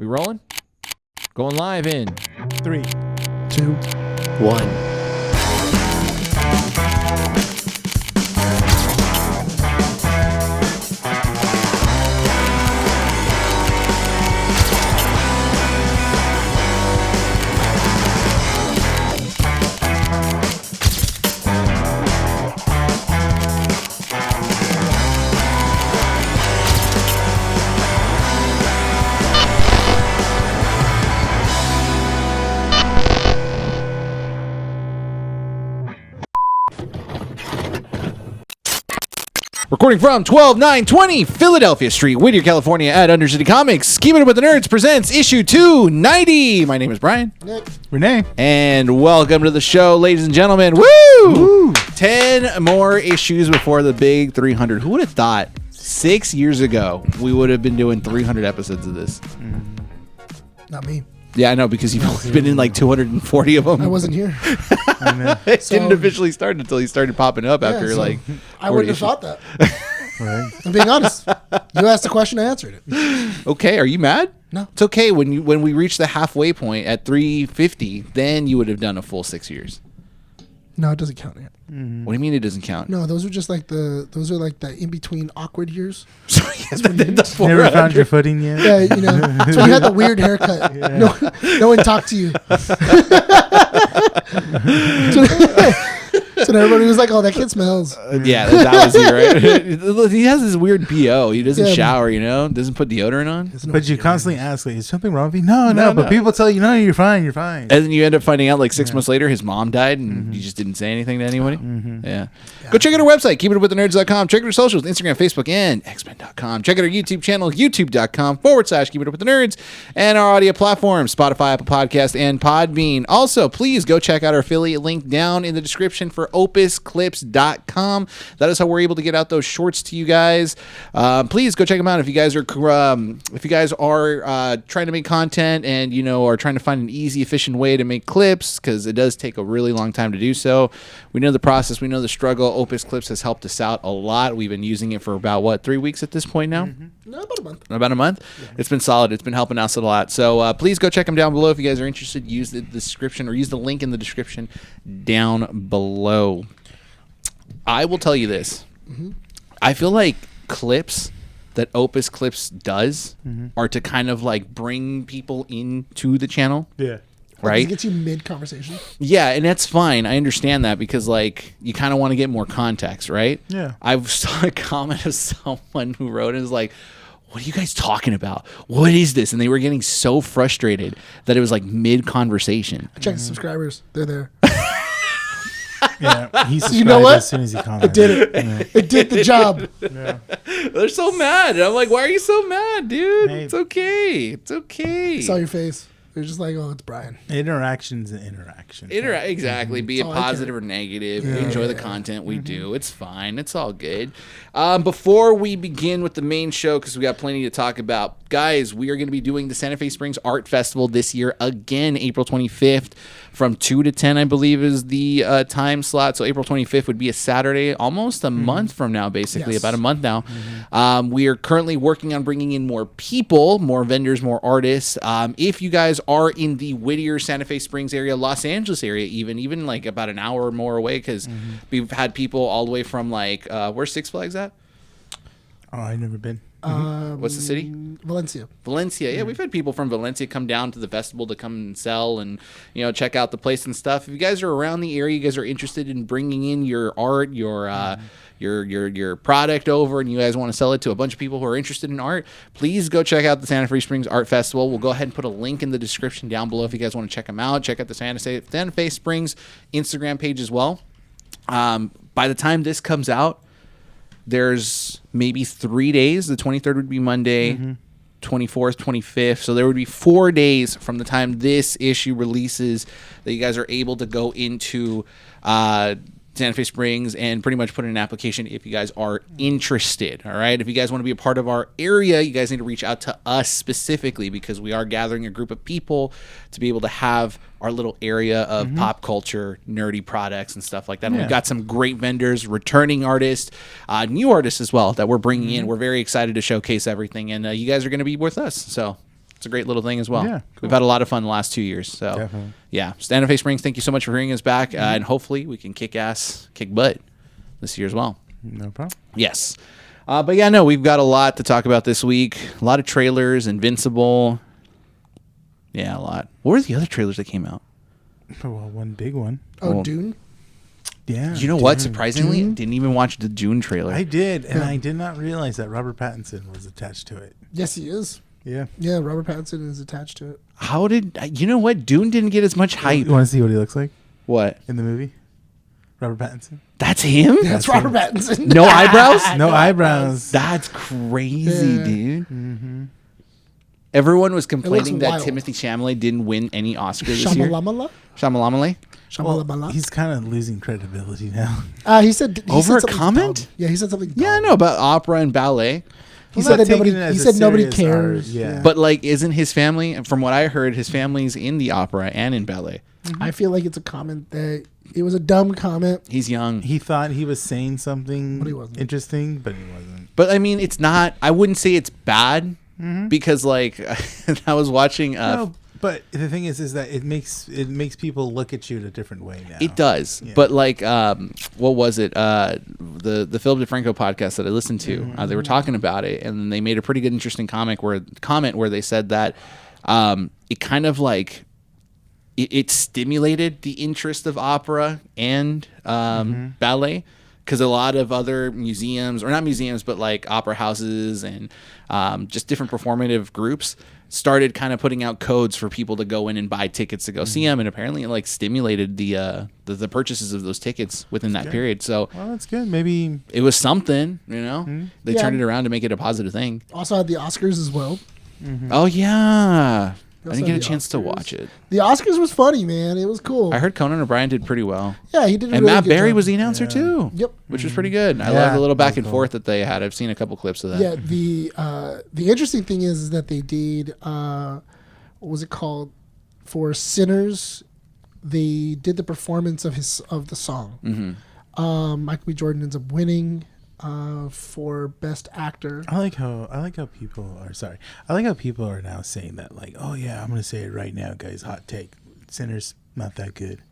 We rolling? Going live in 3, 2, 1. Recording from 12920 Philadelphia Street, Whittier, California at Undercity Comics. Keeping It With the Nerds presents issue 290. My name is Bryan. Nick. Renee. And welcome to the show, ladies and gentlemen. Woo! Woo! 10 more issues before the big 300. Who would have thought 6 years ago we would have been doing 300 episodes of this? Not me. Yeah, I know, because you've only been in like 240 of them. I wasn't here. It didn't officially start until he started popping up after like. I wouldn't have thought that. Right. I'm being honest. You asked a question, I answered it. Okay, are you mad? No. It's okay. When we reach the halfway point at 350, then you would have done a full 6 years. No, it doesn't count yet. Mm-hmm. What do you mean it doesn't count? No, those are just like the in between awkward years. So the Never found your footing yet? Yeah, you know. So you had the weird haircut. Yeah. No one talked to you. So everybody was like, "Oh, that kid smells." Yeah, that was he, right? He has this weird BO. He doesn't shower, doesn't put deodorant on. But you constantly ask, like, is something wrong with you? No. But people tell you, no, you're fine. And then you end up finding out like 6 months later his mom died and you just didn't say anything to anybody. Yeah. Go check out our website, keepitupwiththenerdz.com. Check out our socials, Instagram, Facebook, and xmen.com. Check out our YouTube channel, youtube.com/keepitupwiththenerds, and our audio platforms, Spotify, Apple Podcast, and Podbean. Also, please go check out our affiliate link down in the description for opusclips.com. That is how we're able to get out those shorts to you guys. Please go check them out if you guys are trying to make content and are trying to find an easy, efficient way to make clips, because it does take a really long time to do so. We know the process, we know the struggle. Opus Clips has helped us out a lot. We've been using it for about 3 weeks at this point now. No, about a month. About a month. Yeah. It's been solid. It's been helping us a lot. So please go check them down below if you guys are interested. Use the description or use the link in the description down below. I will tell you this. I feel like clips that Opus Clips does are to kind of like bring people into the channel. Yeah. Right? It gets you mid-conversation. Yeah, and that's fine. I understand that, because like you kind of want to get more context, right? Yeah. I saw a comment of someone who wrote and was like, "What are you guys talking about? What is this?" And they were getting so frustrated that it was like mid-conversation. I checked the subscribers. They're there. Yeah, he subscribed You know what? as soon as he commented. It did it. Yeah. It did the job. Yeah. They're so mad. And I'm like, why are you so mad, dude? Hey. It's okay. It's okay. I saw your face. They're just like, "Oh, it's Bryan." Interaction's an interaction. Exactly. Be it positive or negative. Enjoy the content we do. It's fine. It's all good. Before we begin with the main show, because we got plenty to talk about, guys, we are going to be doing the Santa Fe Springs Art Festival this year again, April 25th, from 2 to 10, I believe, is the time slot. So April 25th would be a Saturday, almost a month from now, basically, about a month now. We are currently working on bringing in more people, more vendors, more artists. If you guys are in the Whittier, Santa Fe Springs area, Los Angeles area, even like about an hour or more away, because we've had people all the way from like, where's Six Flags at? Oh, I've never been. What's the city? Valencia. Yeah, we've had people from Valencia come down to the festival to come and sell and check out the place and stuff. If you guys are around the area, you guys are interested in bringing in your art, your product over, and you guys want to sell it to a bunch of people who are interested in art, please go check out the Santa Fe Springs Art Festival. We'll go ahead and put a link in the description down below if you guys want to check them out. Check out the Santa Fe Springs Instagram page as well. By the time this comes out, there's maybe 3 days. The 23rd would be Monday, 24th, 25th. So there would be 4 days from the time this issue releases that you guys are able to go into Santa Fe Springs and pretty much put in an application if you guys are interested. All right. If you guys want to be a part of our area, you guys need to reach out to us specifically, because we are gathering a group of people to be able to have our little area of pop culture, nerdy products and stuff like that. And we've got some great vendors, returning artists, new artists as well that we're bringing in. We're very excited to showcase everything, and you guys are going to be with us. So it's a great little thing as well. Yeah, cool. We've had a lot of fun the last 2 years. So Definitely. yeah, Stand Up Face Springs, thank you so much for bringing us back, and hopefully we can kick butt this year as well. No problem. Yes. But yeah, no, we've got a lot to talk about this week. A lot of trailers, Invincible. Yeah, a lot. What were the other trailers that came out? Well, one big one. Oh, Well, Dune. Yeah. You know what? Dune. Surprisingly, Dune? didn't even watch the June trailer. I did, and Yeah. I did not realize that Robert Pattinson was attached to it. Yes, he is. Yeah. Yeah, Robert Pattinson is attached to it. How did you know what? Dune didn't get as much hype. You want to see what he looks like What? in the movie? Robert Pattinson. That's him? That's Robert Pattinson. No eyebrows? No eyebrows. That's crazy, Yeah. dude. Mm-hmm. Everyone was complaining that wild. Timothée Chalamet didn't win any Oscar this year. Shamalamala? Shamalamale? Shamalamala? He's kind of losing credibility now. He said Over a something comment? dumb. Yeah, he said something. Yeah, I dumb. know about opera and ballet. He I'm said not that nobody. taking it as He a said nobody serious cares. art, yeah. But like, isn't his family? From what I heard, his family's in the opera and in ballet. I feel like it's a comment that it was a dumb comment. He's young, He thought he was saying something But he wasn't. interesting, but he wasn't. but I mean, it's not. I wouldn't say it's bad because, like, I was watching. No, but the thing is that it makes people look at you in a different way now. It does, Yeah. but like, what was it? The Philip DeFranco podcast that I listened to, they were talking about it, and they made a pretty good, interesting comment where they said that it kind of like it stimulated the interest of opera and ballet. Because a lot of other museums, or not museums, but like opera houses and just different performative groups started kind of putting out codes for people to go in and buy tickets to go see them, and apparently it like stimulated the purchases of those tickets within that period. So Well, that's good. Maybe it was something, you know. They Yeah. turned it around to make it a positive thing. Also had the Oscars as well. Oh yeah, I Also didn't get a had the chance to Oscars. watch it. The Oscars was funny, man. It was cool. I heard Conan O'Brien did pretty well, Yeah, he did. A and really Matt good Berry job. was the announcer too. Yep. Which was pretty good. I Yeah, love the little back very and cool. forth that they had. I've seen a couple clips of that. Yeah. The interesting thing is that they did what was it called for Sinners? They did the performance of the song. Mm-hmm. Michael B. Jordan ends up winning for Best Actor. I like how people are now saying that, like, oh yeah, I'm gonna say it right now, guys. Hot take: Sinner's not that good.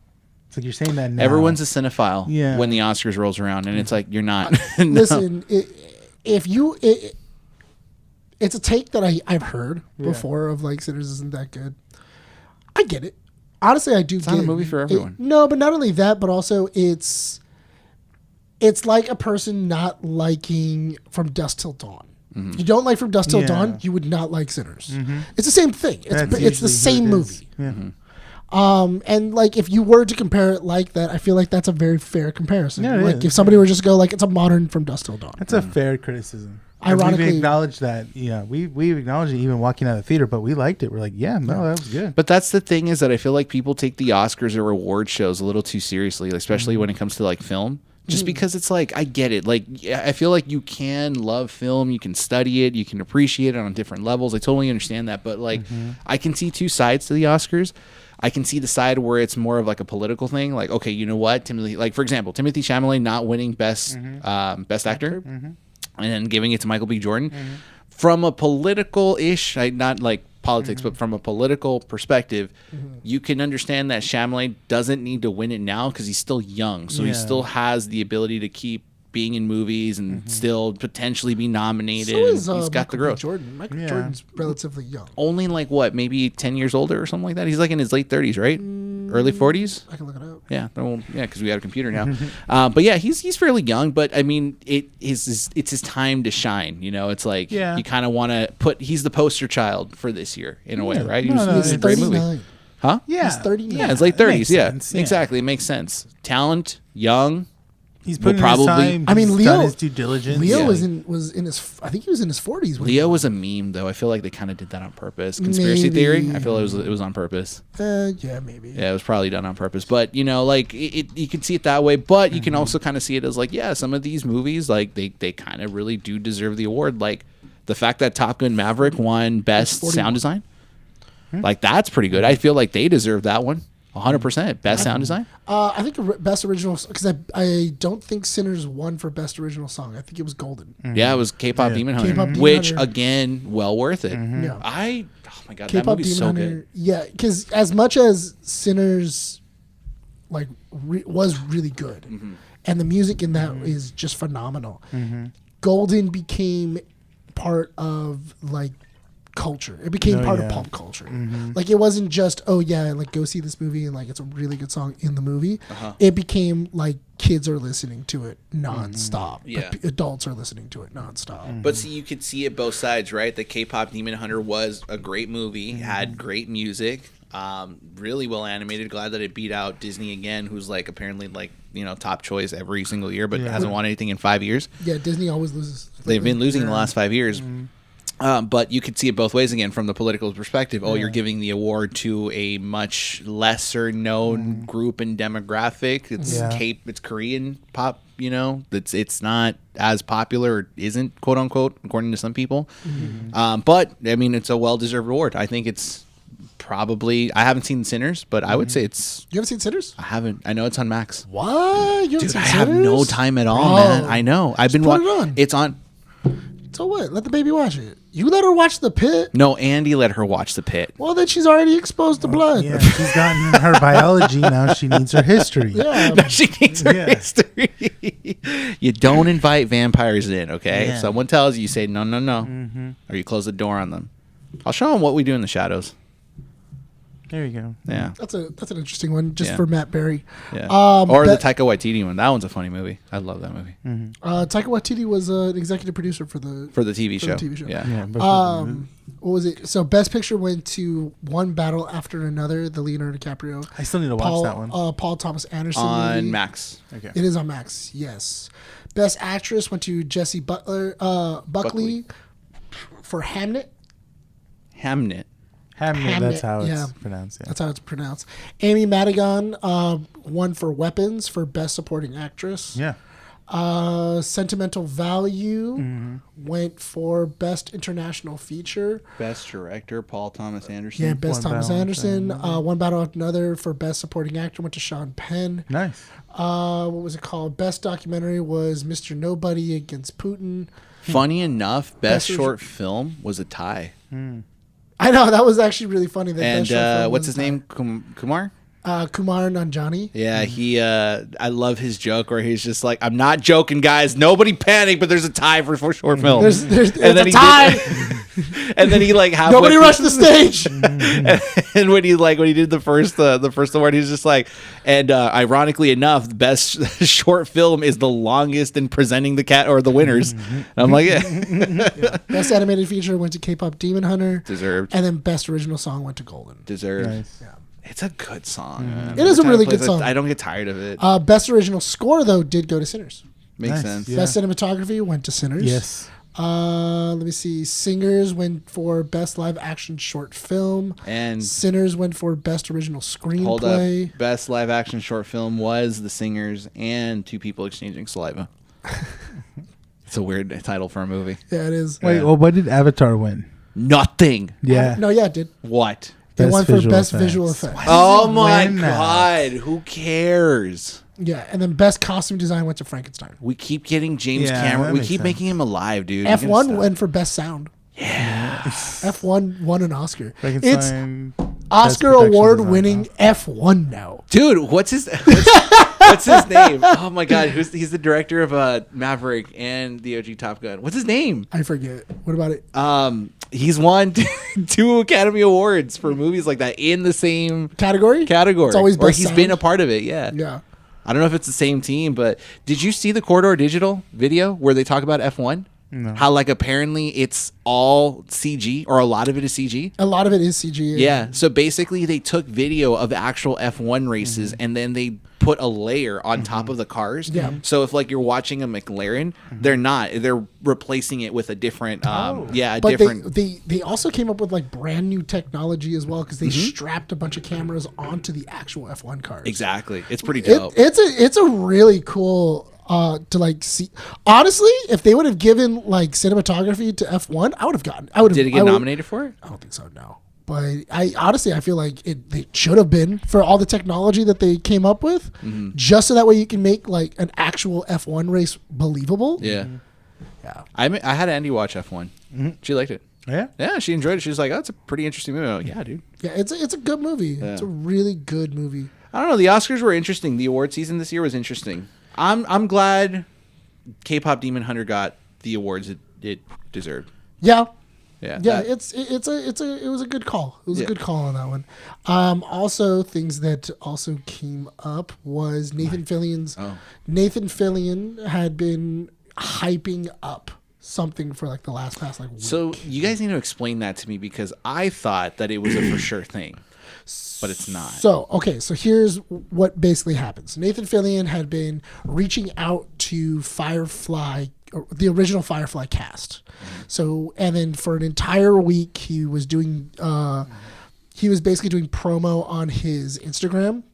It's like you're saying that now. Everyone's a cinephile Yeah. when the Oscars rolls around, and it's like you're not. No. Listen, it's a take that I've heard before of like Sinners isn't that good. I get it. Honestly, I do. It's not a movie for everyone. No, but not only that, but also it's like a person not liking From Dusk Till Dawn. Mm-hmm. If you don't like From Dusk Till Yeah. Dawn, you would not like Sinners. It's the same thing. That's It's the usually same who it is. movie. Yeah. And like if you were to compare it like that, I feel like that's a very fair comparison. Yeah, it like is. if somebody were just go like it's a modern From Dusk Till Dawn. That's a fair criticism. Ironically- we acknowledge that. Yeah, we acknowledge it even walking out of the theater, but we liked it. We're like, yeah, no, that was good. But that's the thing, is that I feel like people take the Oscars or award shows a little too seriously, especially when it comes to like film. Just because it's like, I get it. Like, I feel like you can love film, you can study it, you can appreciate it on different levels. I totally understand that. But like, I can see two sides to the Oscars. I can see the side where it's more of like a political thing. Like, okay, you know what? For example, Timothée Chalamet not winning Best Actor and then giving it to Michael B. Jordan. From a political-ish, not like politics, but from a political perspective, you can understand that Chalamet doesn't need to win it now because he's still young. So he Yeah. still has the ability to keep being in movies and still potentially be nominated. So is He's got the Michael B. growth. Jordan. Michael Yeah. Jordan's relatively young. Only like what, maybe 10 years older or something like that? He's like in his late 30s, right? Early 40s? I can look it up. Yeah, well, yeah, because we got a computer now. But yeah, he's fairly young. But I mean, it's his time to shine. You know, it's like Yeah. you kind of want to put. He's the poster child for this year in a way, right? He No, was, no, he was He's a great movie, 39. huh? Yeah, He's 39. Yeah, it's late it makes 30s. Yeah, sense, yeah. exactly. It makes sense. Talent, young. He's Will putting probably- his time. I mean, he's Leo- done his due diligence. Leo Yeah. was in his. I think he was in his 40s. When Leo was a meme, though. I feel like they kind of did that on purpose. Conspiracy theory. I feel it was on purpose. Yeah, maybe. Yeah, it was probably done on purpose. But, you know, like, you can see it that way. But you can also kind of see it as, like, yeah, some of these movies, like, they kind of really do deserve the award. Like, the fact that Top Gun Maverick won Best 41. Sound Design. Like, that's pretty good. I feel like they deserve that one. 100%. Best Sound Design. I think Best Original, because I don't think Sinners won for Best Original Song. I think it was Golden. Yeah, it was K-Pop Yeah. Demon Hunter. K-Pop Demon which, Hunter. again, well worth it. Yeah. Oh my god, that K-pop movie's Demon so Hunter. good. Yeah, because as much as Sinners, like, was really good, and the music in that is just phenomenal. Golden became part of like culture. It became part of pop culture. Like, it wasn't just, oh yeah, like, go see this movie and like it's a really good song in the movie. It became like kids are listening to it nonstop. Yeah. Like, adults are listening to it nonstop. But see, you could see it both sides, right? The K-pop Demon Hunter was a great movie, had great music, really well animated. Glad that it beat out Disney again, who's like apparently like, you know, top choice every single year, but hasn't won anything in 5 years. Yeah, Disney always loses. They've been losing the last 5 years. But you could see it both ways again from the political perspective. Oh, you're giving the award to a much lesser known group and demographic. It's it's Korean pop, you know. It's not as popular, or isn't, quote unquote, according to some people. But I mean, it's a well-deserved award. I think it's probably, I haven't seen Sinners, but I would say it's. You haven't seen Sinners? I haven't. I know it's on Max. What? You haven't Dude, seen I have no Sinners? time at all, Bro, man. I know. I've been put it watching. on. It's on. So what? Let the baby watch it. You let her watch The Pit. No, Andy let her watch The Pit. Well, then she's already exposed to blood. Yeah, she's gotten her biology. Now she needs her history. Yeah. No, she needs her Yeah. history. You don't invite vampires in, okay? Yeah. If someone tells you, you say no, no, no, or you close the door on them. I'll show them what we do in the shadows. There you go. Yeah, That's an interesting one, just Yeah. for Matt Berry. yeah. But- Or the Taika Waititi one. That one's a funny movie. I love that movie Taika Waititi was an executive producer for the. for the TV For show. the TV show. Yeah. Yeah, but What was it? So Best Picture went to One Battle After Another, the Leonardo DiCaprio. I still need to watch that one. Paul Thomas Anderson On movie. Max. Okay. It is on Max. Yes. Best Actress went to Jessie Buckley for Hamnet. Hamnet. Hamnet, that's how it's yeah. pronounced. Yeah. That's how it's pronounced. Amy Madigan won for Weapons for Best Supporting Actress. Yeah. Sentimental Value went for Best International Feature. Best director Paul Thomas Anderson. Yeah, Best One Thomas Battle Anderson. One Battle After Another for Best Supporting Actor went to Sean Penn. Nice. What was it called? Best Documentary was Mr. Nobody Against Putin. Funny enough, best Best short film was a tie. I know, that was actually really funny. That Best Short Film And what's was his name? Kumar. Kumar Nanjiani. Yeah, he. I love his joke where he's just like, "I'm not joking, guys. Nobody panic, but there's a tie for short film." There's and then a tie. and then he like halfway Nobody through- rushed the stage. and when he did the first award, he's just like, and ironically enough, the best short film is the longest in presenting the winners. And I'm like, yeah, Best Animated Feature went to K-pop Demon Hunter. deserved, And then Best Original Song went to Golden. deserved. Nice. Yeah. It's a good song. Man. It is a Every really time I good play it, song. I don't get tired of it. Best Original Score, though, did go to Sinners. Makes Nice. sense. Yeah. Best Cinematography went to Sinners. Yes. Let me see. Singers went for Best Live Action Short Film. And Sinners went for Best Original hold Screenplay. up, best live action short film was The Singers and Two People Exchanging Saliva. It's a weird title for a movie. Yeah, it is. Wait, well, what did Avatar win? Nothing. Yeah. No, yeah, it did. What? They Best won for visual Best effects. Visual Effects. Oh my win that? god! Who cares? Yeah, and then Best Costume Design went to Frankenstein. We keep getting James Yeah, Cameron. that We makes keep sense. making him alive, dude. You gotta F1 stop. went for Best Sound. Yeah. F1 won an Oscar. It's Frankenstein. Oscar Best production award-winning design. F1 now. Dude, what's his name? Oh my god, he's the director of Maverick and the OG Top Gun. What's his name? I forget. What about it? He's won 2 Academy Awards for movies like that in the same Category? category. It's always or Best he's Sound. been a part of it. Yeah. Yeah. I don't know if it's the same team, but did you see the Corridor Digital video where they talk about F1? No. How like apparently it's all CG or a lot of it is CG. A lot of it is CG. Yeah. So basically they took video of actual F1 races and then they put a layer on top of the cars. Yeah. So if like you're watching a McLaren, they're not. They're replacing it with a different a But different they also came up with like brand new technology as well because they Mm-hmm. strapped a bunch of cameras onto the actual F1 cars. Exactly. It's pretty dope. It's a really cool to like see. Honestly, if they would have given like cinematography to F1, I would have gotten. I would. Did it get nominated for it? I don't think so. No. But I feel like they should have been for all the technology that they came up with, just so that way you can make like an actual F1 race believable. Yeah. Yeah. I had Andy watch F1. She liked it. Yeah. Yeah, she enjoyed it. She was like, "Oh, it's a pretty interesting movie." I'm like, yeah, dude. Yeah, it's a good movie. Yeah. It's a really good movie. I don't know. The Oscars were interesting. The award season this year was interesting. I'm glad K-pop Demon Hunter got the awards it deserved. Yeah. Yeah. Yeah, it was a good call. It was a good call on that one. Also, things that also came up was Nathan Fillion's. Oh. Nathan Fillion had been hyping up something for like the last like week. So you guys need to explain that to me because I thought that it was a for sure thing, but it's not. So here's what basically happens. Nathan Fillion had been reaching out to Firefly, or the original Firefly cast. So, and then for an entire week, he was basically doing promo on his Instagram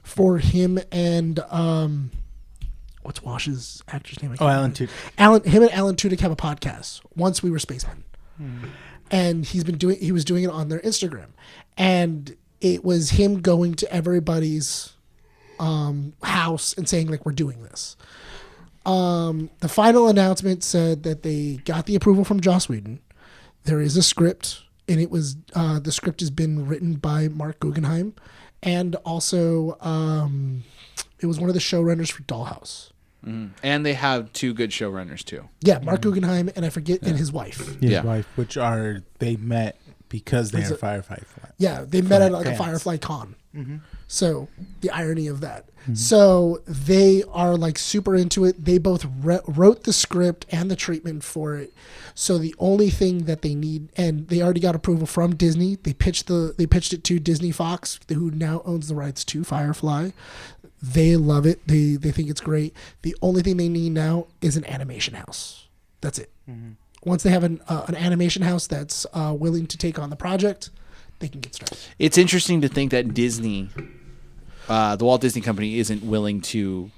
for him and what's Wash's actor's name? Alan Tudyk. Him and Alan Tudyk have a podcast. Once We Were Spacemen, and he was doing it on their Instagram, and it was him going to everybody's house and saying like, we're doing this. The final announcement said that they got the approval from Joss Whedon. There is a script, and it was the script has been written by Mark Guggenheim, and also it was one of the showrunners for Dollhouse. Mm-hmm. And they have two good showrunners too. Yeah, Mark Guggenheim and and his wife. His wife, they met because they are Firefly. Yeah, they met at like fans. a Firefly con. Mm-hmm. So the irony of that. Mm-hmm. So they are like super into it. They both wrote the script and the treatment for it. So the only thing that they need, and they already got approval from Disney. They pitched it to Disney Fox, who now owns the rights to Firefly. They love it. They think it's great. The only thing they need now is an animation house. That's it. Mm-hmm. Once they have an animation house that's willing to take on the project, they can get started. It's interesting to think that Disney, the Walt Disney Company, isn't willing to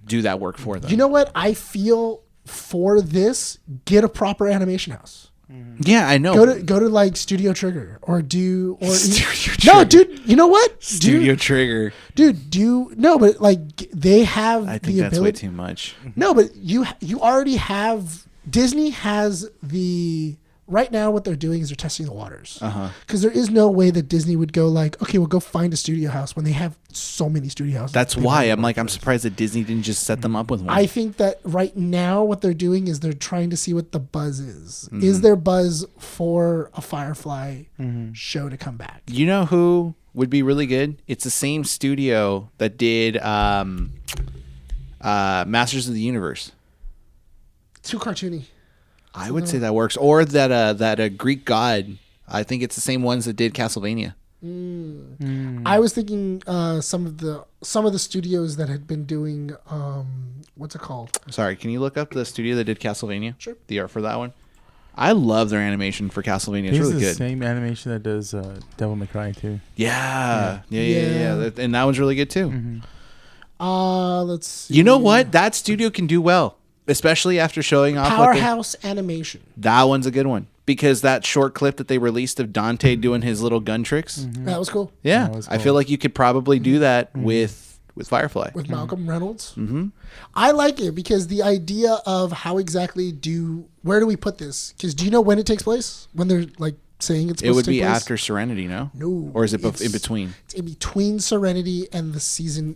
do that work for them. You know what? I feel for this, get a proper animation house. Yeah, I know. Go to like Studio Trigger or Studio No, Trigger. dude. You know what? Studio Trigger. Dude, no, but like they have I think the that's ability. way too much. No, but you already have. Disney has the right now. What they're doing is they're testing the waters. Because there is no way that Disney would go like, okay, we'll go find a studio house when they have so many studio houses. That's why I'm surprised that Disney didn't just set them up with one. I think that right now what they're doing is they're trying to see what the buzz is. Mm-hmm. Is there buzz for a Firefly show to come back? You know who would be really good? It's the same studio that did Masters of the Universe. Too cartoony. I would say that works. Or that Greek god. I think it's the same ones that did Castlevania. I was thinking some of the studios that had been doing what's it called? Sorry, can you look up the studio that did Castlevania? Sure. The art for that one. I love their animation for Castlevania. It's really the good. Same animation that does Devil May Cry too. Yeah. And that one's really good too. Mm-hmm. Let's see. You know what? That studio can do well, especially after showing off Powerhouse Animation. That one's a good one because that short clip that they released of Dante doing his little gun tricks. That was cool. Yeah, That was cool. I feel like you could probably do that with Firefly. With Malcolm Reynolds. Mm-hmm. I like it because the idea of how exactly where do we put this? Because do you know when it takes place? When they're like saying it's supposed It would to take be place? after Serenity, no? No. Or is it it's in between? It's in between Serenity and the season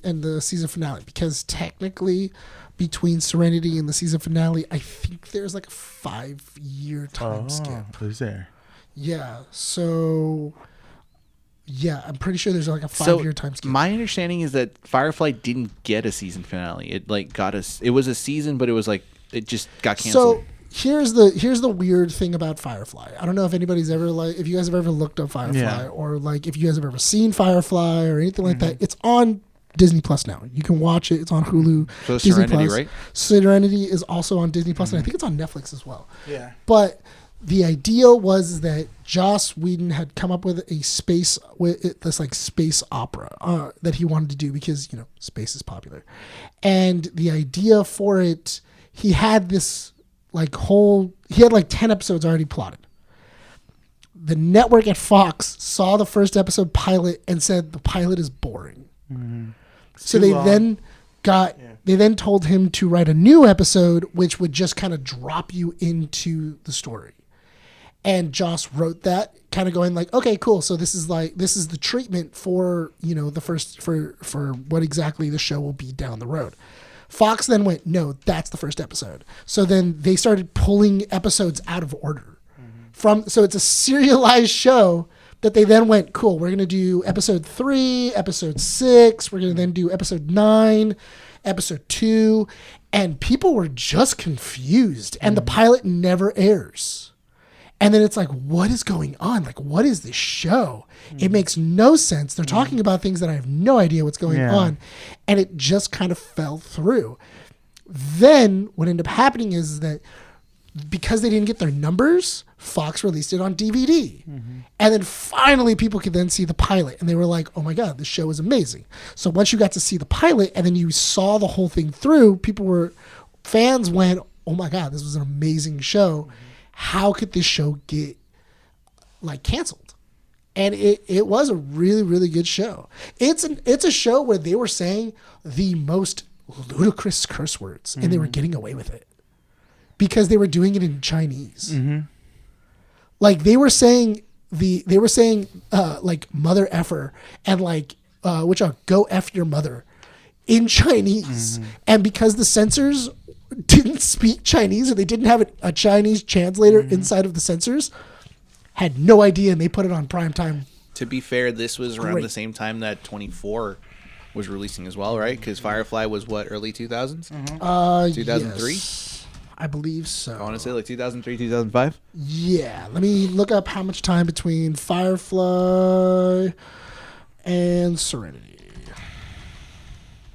finale. Because technically, between Serenity and the season finale, I think there's like a 5-year time skip. Who's there? Yeah. So, yeah, I'm pretty sure there's like a 5-year time skip. My understanding is that Firefly didn't get a season finale. It like got us. It was a season, but it was like it just got canceled. So here's the weird thing about Firefly. I don't know if anybody's ever if you guys have ever looked up Firefly or like if you guys have ever seen Firefly or anything like that. It's on Disney Plus now. You can watch it. It's on Hulu. So Disney Serenity, Plus. right? Serenity is also on Disney Plus, and I think it's on Netflix as well. Yeah. But the idea was that Joss Whedon had come up with this like space opera that he wanted to do because space is popular, and the idea for it, he had this he had like 10 episodes already plotted. The network at Fox saw the first episode pilot and said the pilot is boring. Mm-hmm. So they then told him to write a new episode, which would just kind of drop you into the story. and Joss wrote that, kind of going like, okay, cool. So this is the treatment for, the first for what exactly the show will be down the road. Fox then went, no, that's the first episode. So then they started pulling episodes out of order. So it's a serialized show that they then went, cool, we're going to do episode 3, episode 6, we're going to then do episode 9, episode 2, and people were just confused, and the pilot never airs. And then it's like, what is going on? Like, what is this show? It makes no sense. They're talking about things that I have no idea what's going on. And it just kind of fell through. Then what ended up happening is that because they didn't get their numbers, Fox released it on DVD. And then finally people could then see the pilot. And they were like, oh my God, this show is amazing. So once you got to see the pilot and then you saw the whole thing through, fans went, oh my God, this was an amazing show. How could this show get canceled? And it was a really, really good show. It's a show where they were saying the most ludicrous curse words and they were getting away with it because they were doing it in Chinese. Like they were saying mother effer and which are go F your mother in Chinese. And because the censors didn't speak Chinese or they didn't have a Chinese translator inside of the censors, had no idea, and they put it on prime time. To be fair, this was around the same time that 24 was releasing as well, right? Because Firefly was what, early 2000s? 2003? Yes, I believe so. I want to say 2003, 2005? Yeah, let me look up how much time between Firefly and Serenity.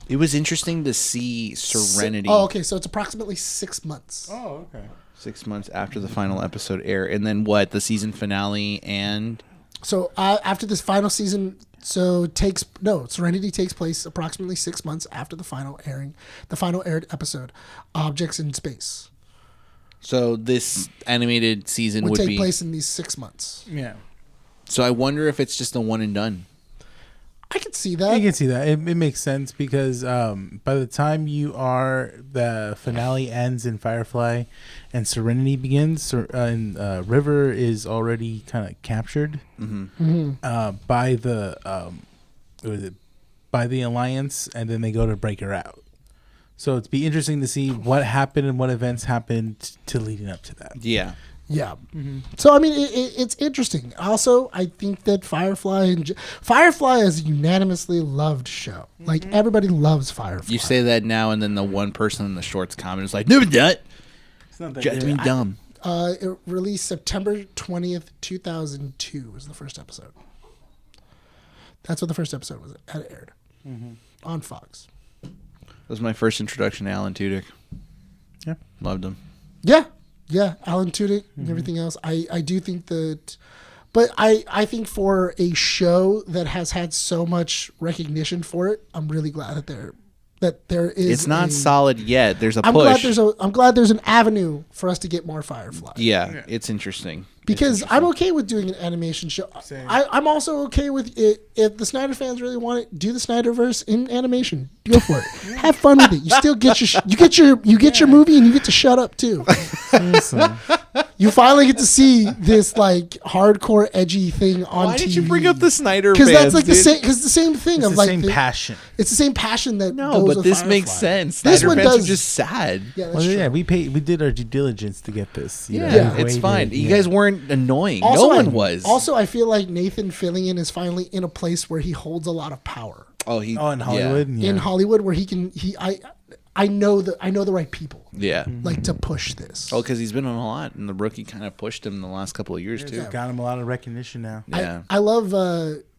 It was interesting to see Serenity. Okay, so it's approximately 6 months. Oh, okay. 6 months after the final episode aired, and then what? The season finale and so after this final season, Serenity takes place approximately 6 months after the final aired episode, Objects in Space. So this animated season would take place in these 6 months. Yeah. So I wonder if it's just a one and done. I can see that. I can see that. It makes sense because by the time the finale ends in Firefly and Serenity begins, and River is already kind of captured by the Alliance, and then they go to break her out. So it'd be interesting to see what happened and what events happened to leading up to that. Yeah. Yeah. So, I mean, it's interesting. Also, I think that Firefly is a unanimously loved show. Like, everybody loves Firefly. You say that now, and then the one person in the shorts comment is like, no, that. It's not that Just good. being dumb. It released September 20th, 2002 was the first episode. That's what the first episode was. Had aired on Fox. That was my first introduction to Alan Tudyk. Yeah. Loved him. Yeah, Alan Tudyk and everything else. I do think that, but I think for a show that has had so much recognition for it, I'm really glad that there is. It's not solid yet. There's a I'm push. I'm glad there's an avenue for us to get more Firefly. Yeah, it's interesting. Because I'm okay with doing an animation show. Same. I'm also okay with it if the Snyder fans really want it. Do the Snyderverse in animation. Go for it. Have fun with it. You still get your movie and you get to shut up too. Awesome. You finally get to see this hardcore edgy thing on TV. Why did you bring up the Snyder Because fans, that's dude? the same thing It's of the same passion. It's the same passion that No, goes but with this Firefly. makes sense. This Snyder one fans does. are just sad. Yeah, that's Well, true. yeah, we did our due diligence to get this. you know, Yeah, we it's waited, fine. You yeah. guys weren't annoying. Also, No one was. Also, I feel like Nathan Fillion is finally in a place where he holds a lot of power. in in Hollywood. Yeah. In Hollywood, where I know the right people Yeah. to push this. Oh, because he's been on a lot, and the rookie kind of pushed him the last couple of years too. Got him a lot of recognition now. Yeah. I love.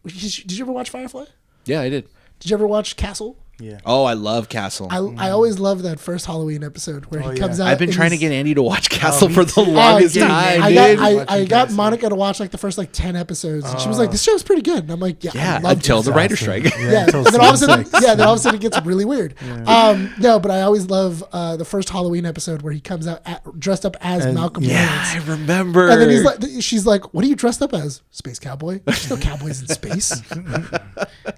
Did you ever watch Firefly? Yeah, I did. Did you ever watch Castle? Yeah. Oh, I love Castle. I always love that first Halloween episode where he comes out. I've been and trying to he's- get Andy to watch Castle me for the too. longest Yeah, time, I dude. got Watching got Castle. Monica to watch the first 10 episodes, and she was like, "This show's pretty good." And I'm like, "Yeah, Yeah, I love until this." the writer's strike. Yeah, until and then all of a sudden, season 6. then all of a sudden it gets really weird. No, but I always love the first Halloween episode where he comes out dressed up as Malcolm Yeah, Lawrence. I remember. And then she's like, "What are you dressed up as? Space cowboy? There's no cowboys in space."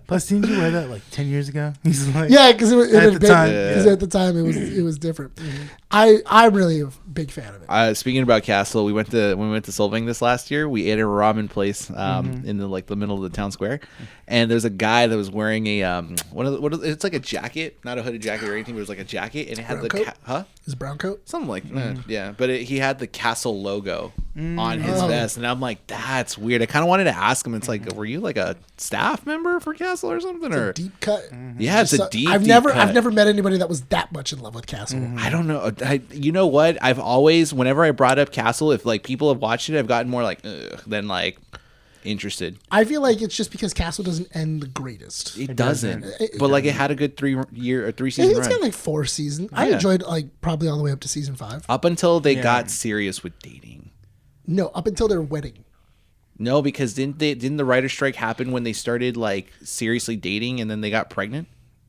Plus, didn't you wear that like 10 years ago? He's like, Yeah, because at the time, at the time it was different. I'm really a big fan of it. Speaking about Castle, when we went to Solvang this last year, we ate at a ramen place in the middle of the town square, and there's a guy that was wearing a it's like a jacket, not a hooded jacket or anything, but it was like a jacket, and it had Browncoat? Is Browncoat? something like that, yeah. But he had the Castle logo on his vest, and I'm like, that's weird. I kind of wanted to ask him. It's like, were you like a staff member for Castle or something, or deep cut? Yeah, it's a deep. I've deep never cut. met anybody that was that much in love with Castle. I don't know. You know what? I've always, whenever I brought up Castle, if like people have watched it, I've gotten more like ugh, than like interested. I feel like it's just because Castle doesn't end the greatest. It doesn't. But like it had a good 3 season It's run. got like 4 seasons. I Yeah. enjoyed like probably all the way up to season 5. Up until they got serious with dating. No, up until their wedding. No, because didn't the writer strike happen when they started like seriously dating and then they got pregnant,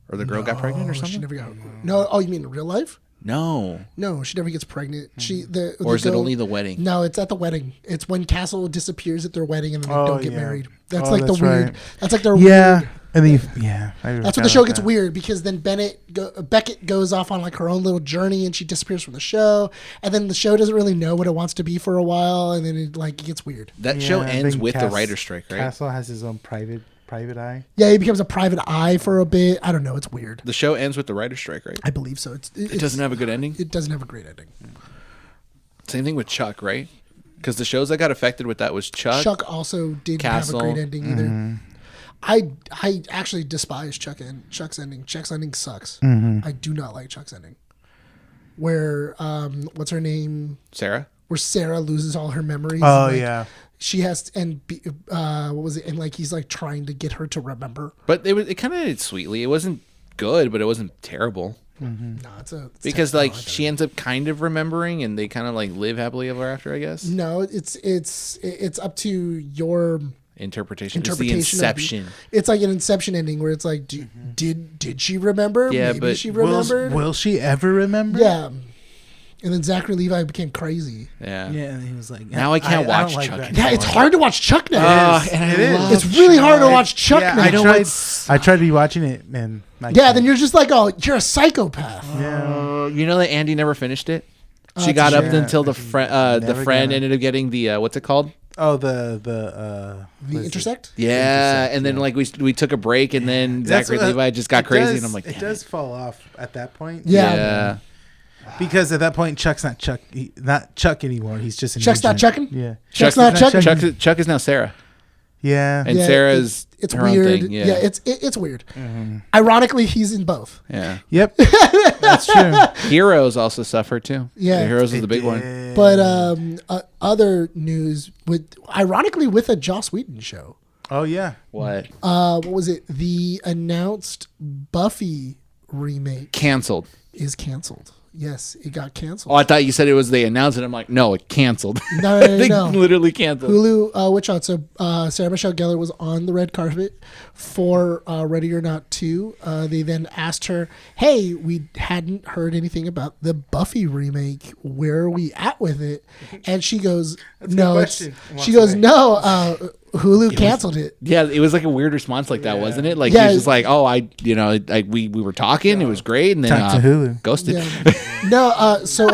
or the girl got pregnant or She something? never got. No, oh, you mean in real life? No. No, she never gets pregnant. Or is it only the wedding? No, it's at the wedding. It's when Castle disappears at their wedding and then they don't get married. That's Oh, like that's the weird. right. That's like their Yeah. weird. And then, That's when the show gets weird, because then Beckett goes off on like her own little journey and she disappears from the show, and then the show doesn't really know what it wants to be for a while, and then it gets weird. That show ends with the writer strike, right? Castle has his own private eye. Yeah, he becomes a private eye for a bit. I don't know. It's weird. The show ends with the writer strike, right? I believe so. It doesn't have a good ending? It doesn't have a great ending. Same thing with Chuck, right? Because the shows that got affected with that was Chuck. Chuck also didn't Castle. have a great ending either. I actually despise Chuck's ending. Chuck's ending sucks. I do not like Chuck's ending. Where what's her name? Sarah? Where Sarah loses all her memories. Oh, like, yeah. She has what was it? And like he's like trying to get her to remember. But it kind of ended sweetly. It wasn't good, but it wasn't terrible. No, it's Because like she ends up kind of remembering, and they kind of like live happily ever after, I guess. No, it's up to your Interpretation. It's the interpretation. Inception. It's like an Inception ending where it's like, did she remember? Yeah, Maybe but she remembered. Will she ever remember? Yeah. And then Zachary Levi became crazy. Yeah. Yeah, and he was like, Now I can't watch don't like Chuck that anymore. Yeah, it's hard to watch Chuck now. And It love is. It's really hard to watch Chuck Yeah, now. I tried rewatching it, and Then you're just like, oh, you're a psychopath. You know that Andy never finished it? She that's got a up shame. until the friend Never friend got it. ended up getting the what's it called? Oh, The intersect? Yeah, and then like we took a break, and then Zachary Levi just got crazy, and I'm like, it does fall off at that point. Yeah. Because at that point, Chuck's not Chuck, not Chuck anymore. He's just an Chuck's not agent. chucking? Yeah, Chuck's not chucking? Chuck is now Sarah, yeah. and Yeah, Sarah's it's her own weird. thing. Yeah, it's weird. Ironically, he's in both. Yeah. Yep, that's true. Heroes also suffer too. Yeah. The Heroes is the big one. But other news ironically with a Joss Whedon show. Oh yeah. What? What was it? The announced Buffy remake Canceled. is canceled. Yes, it got canceled. Oh, I thought you said it was they announced it. I'm like, no, it canceled. No, They no. literally canceled. Hulu Witch Hunt. So Sarah Michelle Gellar was on the red carpet for Ready or Not 2. They then asked her, hey, we hadn't heard anything about the Buffy remake. Where are we at with it? And she goes, no. question. She goes, no, Hulu canceled it. Yeah, it was like a weird response like that, wasn't it? Like Yeah. he was just like, "Oh, we were talking, it was great," and then Talk to Hulu. ghosted. Yeah. No, so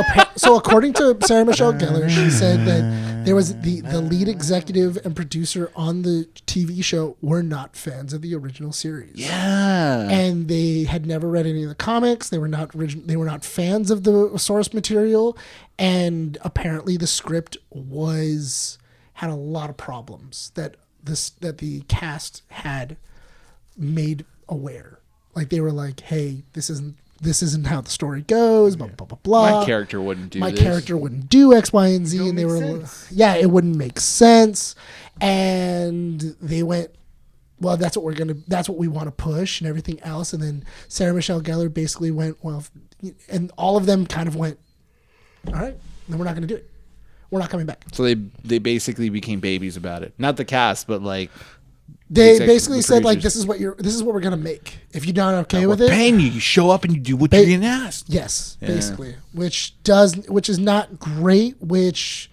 according to Sarah Michelle Gellar, she said that there was the lead executive and producer on the TV show were not fans of the original series. Yeah, And they had never read any of the comics. They were not they were not fans of the source material, and apparently the script had a lot of problems that the cast had made aware. Like they were like, "Hey, this isn't how the story goes." Blah blah blah blah. my character wouldn't do My this. character wouldn't do X, Y, and Z, and they were, it wouldn't make sense. And they went, well, that's what we want to push and everything else. And then Sarah Michelle Gellar basically went, well, and all of them kind of went, all right, then we're not going to do it. We're not coming back. So they basically became babies about it. Not the cast, but like They the basically said like, producers. this is what we're gonna make. If you're not okay with we're it, paying you. You show up and you do what you're being asked. yes, basically, which is not great. Which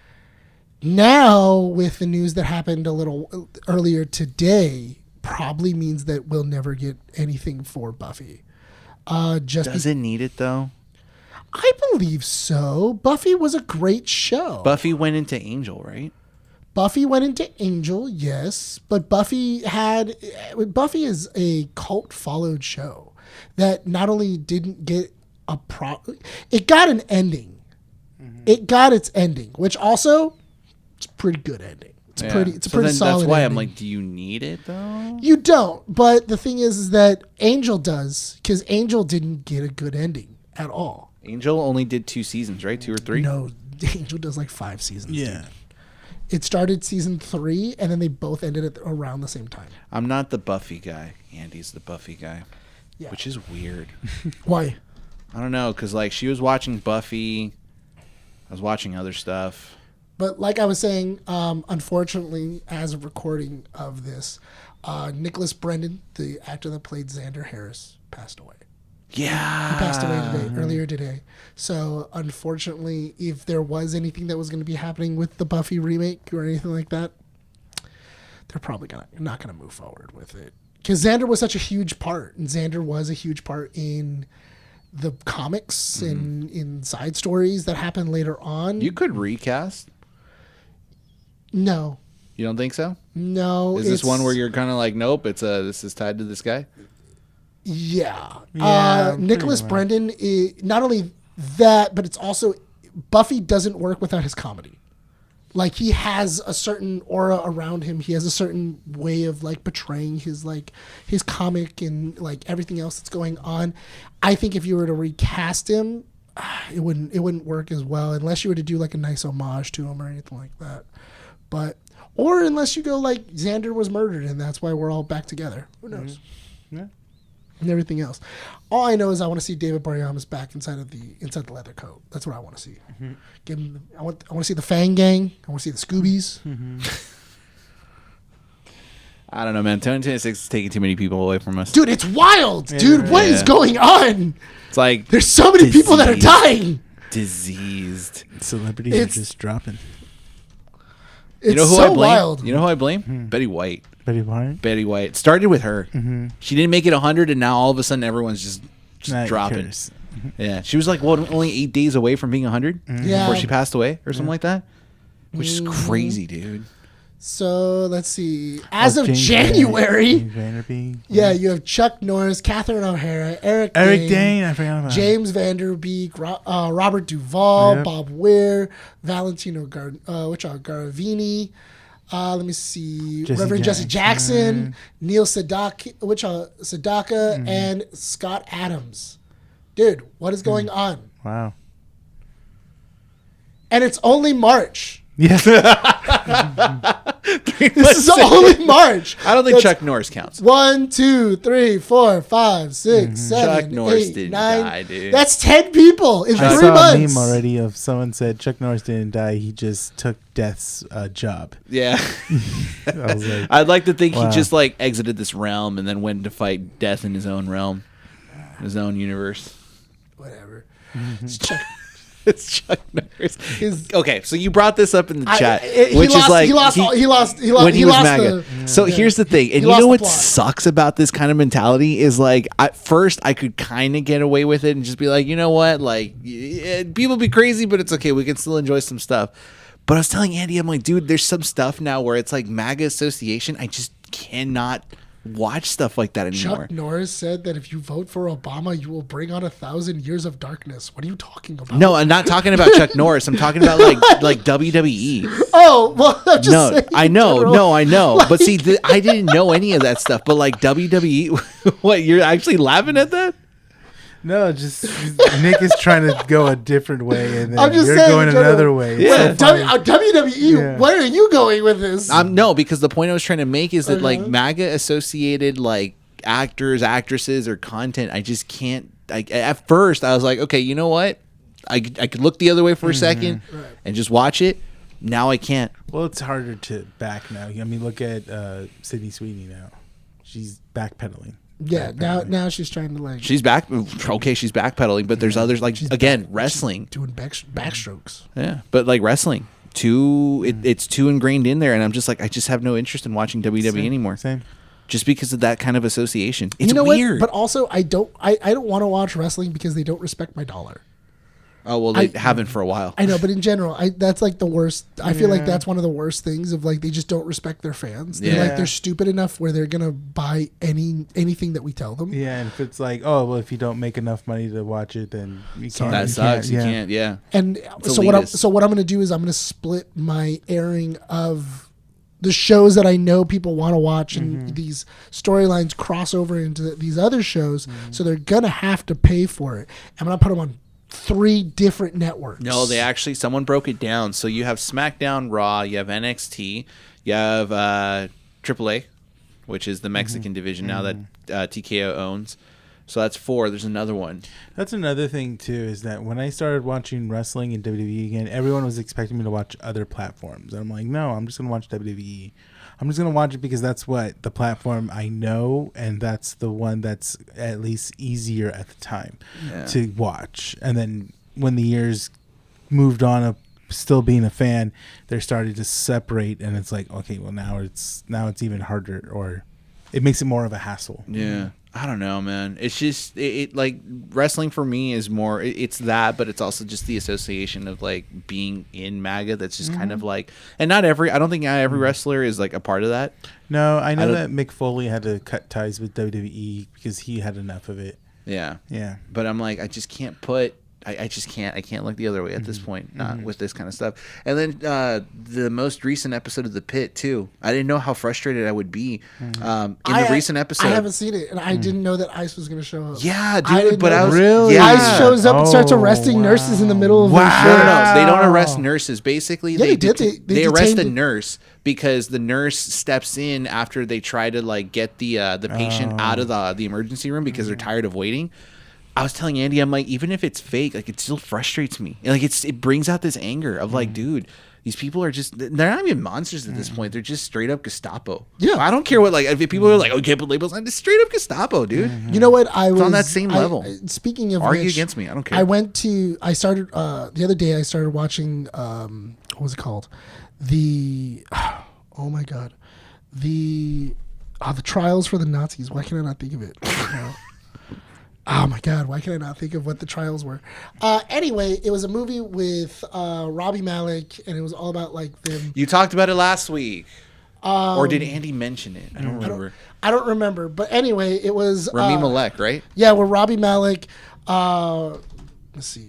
now with the news that happened a little earlier today, probably means that we'll never get anything for Buffy. Does it need it though? I believe so. Buffy was a great show. Buffy went into Angel, right? Buffy went into Angel, yes, but Buffy is a cult followed show that not only didn't get it got an ending. Mm-hmm. It got its ending, which also it's a pretty good ending. It's a pretty solid. That's why ending. I'm like, do you need it though? You don't, but the thing is that Angel does, because Angel didn't get a good ending at all. Angel only did 2 seasons, right? 2 or 3? No, Angel does like 5 seasons. Yeah. Dude. It started season 3, and then they both ended at around the same time. I'm not the Buffy guy. Andy's the Buffy guy, Yeah. which is weird. Why? I don't know, because like she was watching Buffy, I was watching other stuff. But like I was saying, unfortunately, as a recording of this, Nicholas Brendan, the actor that played Xander Harris, passed away. Yeah. He passed away earlier today. So unfortunately, if there was anything that was going to be happening with the Buffy remake or anything like that, they're probably not going to move forward with it. Because Xander was such a huge part, and Xander was a huge part in the comics and in side stories that happened later on. You could recast. No. You don't think so? No. Is this one where you're kind of like, nope, this is tied to this guy? Yeah. Yeah, Nicholas Brendan, not only that, but it's also Buffy doesn't work without his comedy. Like, he has a certain aura around him. He has a certain way of like portraying his comic and like everything else that's going on. I think if you were to recast him, it wouldn't work as well unless you were to do like a nice homage to him or anything like that. Or unless you go like Xander was murdered and that's why we're all back together. Who knows? Yeah. And everything else. All I know is I want to see David Boreanaz back inside the leather coat. That's what I want to see. Mm-hmm. Give him. I want to see the Fang Gang. I want to see the Scoobies. Mm-hmm. I don't know, man. 2026 is taking too many people away from us. Dude, it's wild. Yeah, dude, what is going on? It's like There's so many people that are dying. Diseased. Celebrities are just dropping. It's You know who so I blame? wild. You know who I blame? Betty White. Betty White? Betty White. Started with her. Mm-hmm. She didn't make it 100, and now all of a sudden everyone's just dropping. Mm-hmm. Yeah, she was like only 8 days away from being 100 Yeah. before she passed away or something like that, which is crazy, dude. So let's see. As of James January, Vanderbeek. yeah, you have Chuck Norris, Catherine O'Hara, Eric Dane, I forgot about James Vanderbeek, Robert Duvall, Yep. Bob Weir, Valentino Garavini. Let me see. Reverend Jesse Jackson, Neil Sedaka, and Scott Adams. Dude, what is going on? Wow. And it's only March. Yeah. This is only March. I don't think Chuck Norris counts. 1, 2, 3, 4, 5, 6, 7, Chuck Norris 8, didn't 9. die, dude. That's 10 people in 3 I saw months. a meme already of someone said Chuck Norris didn't die. He just took Death's job. Yeah. I was like, I'd like to think wow. he just like exited this realm and then went to fight Death in his own realm, his own universe. Whatever. Mm-hmm. It's Chuck. It's Chuck Norris. Okay, so you brought this up in the chat, he which lost- is like he lost when he was lost MAGA. So here's the thing, and you lost know the what plot. sucks about this kind of mentality is like at first I could kind of get away with it and just be like, you know what, like people be crazy, but it's okay, we can still enjoy some stuff. But I was telling Andy, I'm like, dude, there's some stuff now where it's like MAGA association. I just cannot watch stuff like that anymore. Chuck Norris said that if you vote for Obama, you will bring on 1,000 years of darkness. What are you talking about? No, I'm not talking about Chuck Norris. I'm talking about like WWE. Oh, well, I'm just saying. I know. in general. No, I know. But see, I didn't know any of that stuff. But like WWE, what, you're actually laughing at that? no, just Nick is trying to go a different way, and I'm then just you're saying, going in general. another way. It's Yeah. so funny. WWE, Yeah. where are you going with this? No, because the point I was trying to make is that like MAGA associated like actors, actresses, or content, I just can't. At first, I was like, okay, you know what? I could look the other way for a second and just watch it. Now I can't. Well, it's harder to back now. I mean, look at Sydney Sweeney now. She's backpedaling. Yeah, now she's trying to like She's back. Okay, she's backpedaling, but there's others like again wrestling. doing backstrokes. Yeah, but like wrestling, it's too ingrained in there, and I'm just like, I just have no interest in watching WWE anymore. Same. just because of that kind of association. It's you know weird. What? But also, I don't want to watch wrestling because they don't respect my dollar. Oh, well, they haven't for a while. I know, but in general, that's like the worst. I feel like that's one of the worst things of like they just don't respect their fans. They're stupid enough where they're gonna buy anything that we tell them. Yeah, and if it's like, oh well, if you don't make enough money to watch it, then you can't. That sucks. You can't. Yeah. And so what I'm gonna do is I'm gonna split my airing of the shows that I know people want to watch, and these storylines cross over into these other shows, so they're gonna have to pay for it. I'm gonna put them on 3 different networks. No, someone broke it down. So you have SmackDown, Raw, you have NXT, you have AAA, which is the Mexican division now that TKO owns. So that's 4. There's another one. That's another thing too, is that when I started watching wrestling and WWE again, everyone was expecting me to watch other platforms. And I'm like, no, I'm just gonna watch WWE. I'm just going to watch it because that's what the platform I know, and that's the one that's at least easier at the time to watch. And then when the years moved on of still being a fan, they're starting to separate, and it's like, okay, well now it's even harder, or it makes it more of a hassle. Yeah. I don't know, man. It's just it like wrestling for me is more. It's that, but it's also just the association of like being in MAGA. That's just kind of like, and not every. I don't think every wrestler is like a part of that. No, I know that Mick Foley had to cut ties with WWE because he had enough of it. Yeah, yeah. But I'm like, I just can't put. I just can't. I can't look the other way at this point. Not with this kind of stuff. And then the most recent episode of The Pit too. I didn't know how frustrated I would be in the recent episode. I haven't seen it, and I didn't know that Ice was going to show up. Yeah, dude. But I was really. Yeah. Ice shows up and starts arresting nurses in the middle of the show. No, they don't arrest nurses. Basically, they they arrest a nurse because the nurse steps in after they try to like get the patient out of the emergency room because they're tired of waiting. I was telling Andy, I'm like, even if it's fake, like it still frustrates me. Like it brings out this anger of like, dude, these people are they're not even monsters at this point. They're just straight up Gestapo. Yeah. I don't care what, like, if people are like, oh, can't put labels on, it's straight up Gestapo, dude. You know what? It's on that same level. Speaking of argue which, against me. I don't care. I started, the other day I started watching, what was it called? Oh my God. The Trials for the Nazis. Why can I not think of it? Oh my God, why can I not think of what the trials were? Anyway, it was a movie with Robbie Malek, and it was all about like them. You talked about it last week. Or did Andy mention it? I don't remember. I don't remember. But anyway, it was Rami Malek, right? Yeah, with Robbie Malek. Let's see,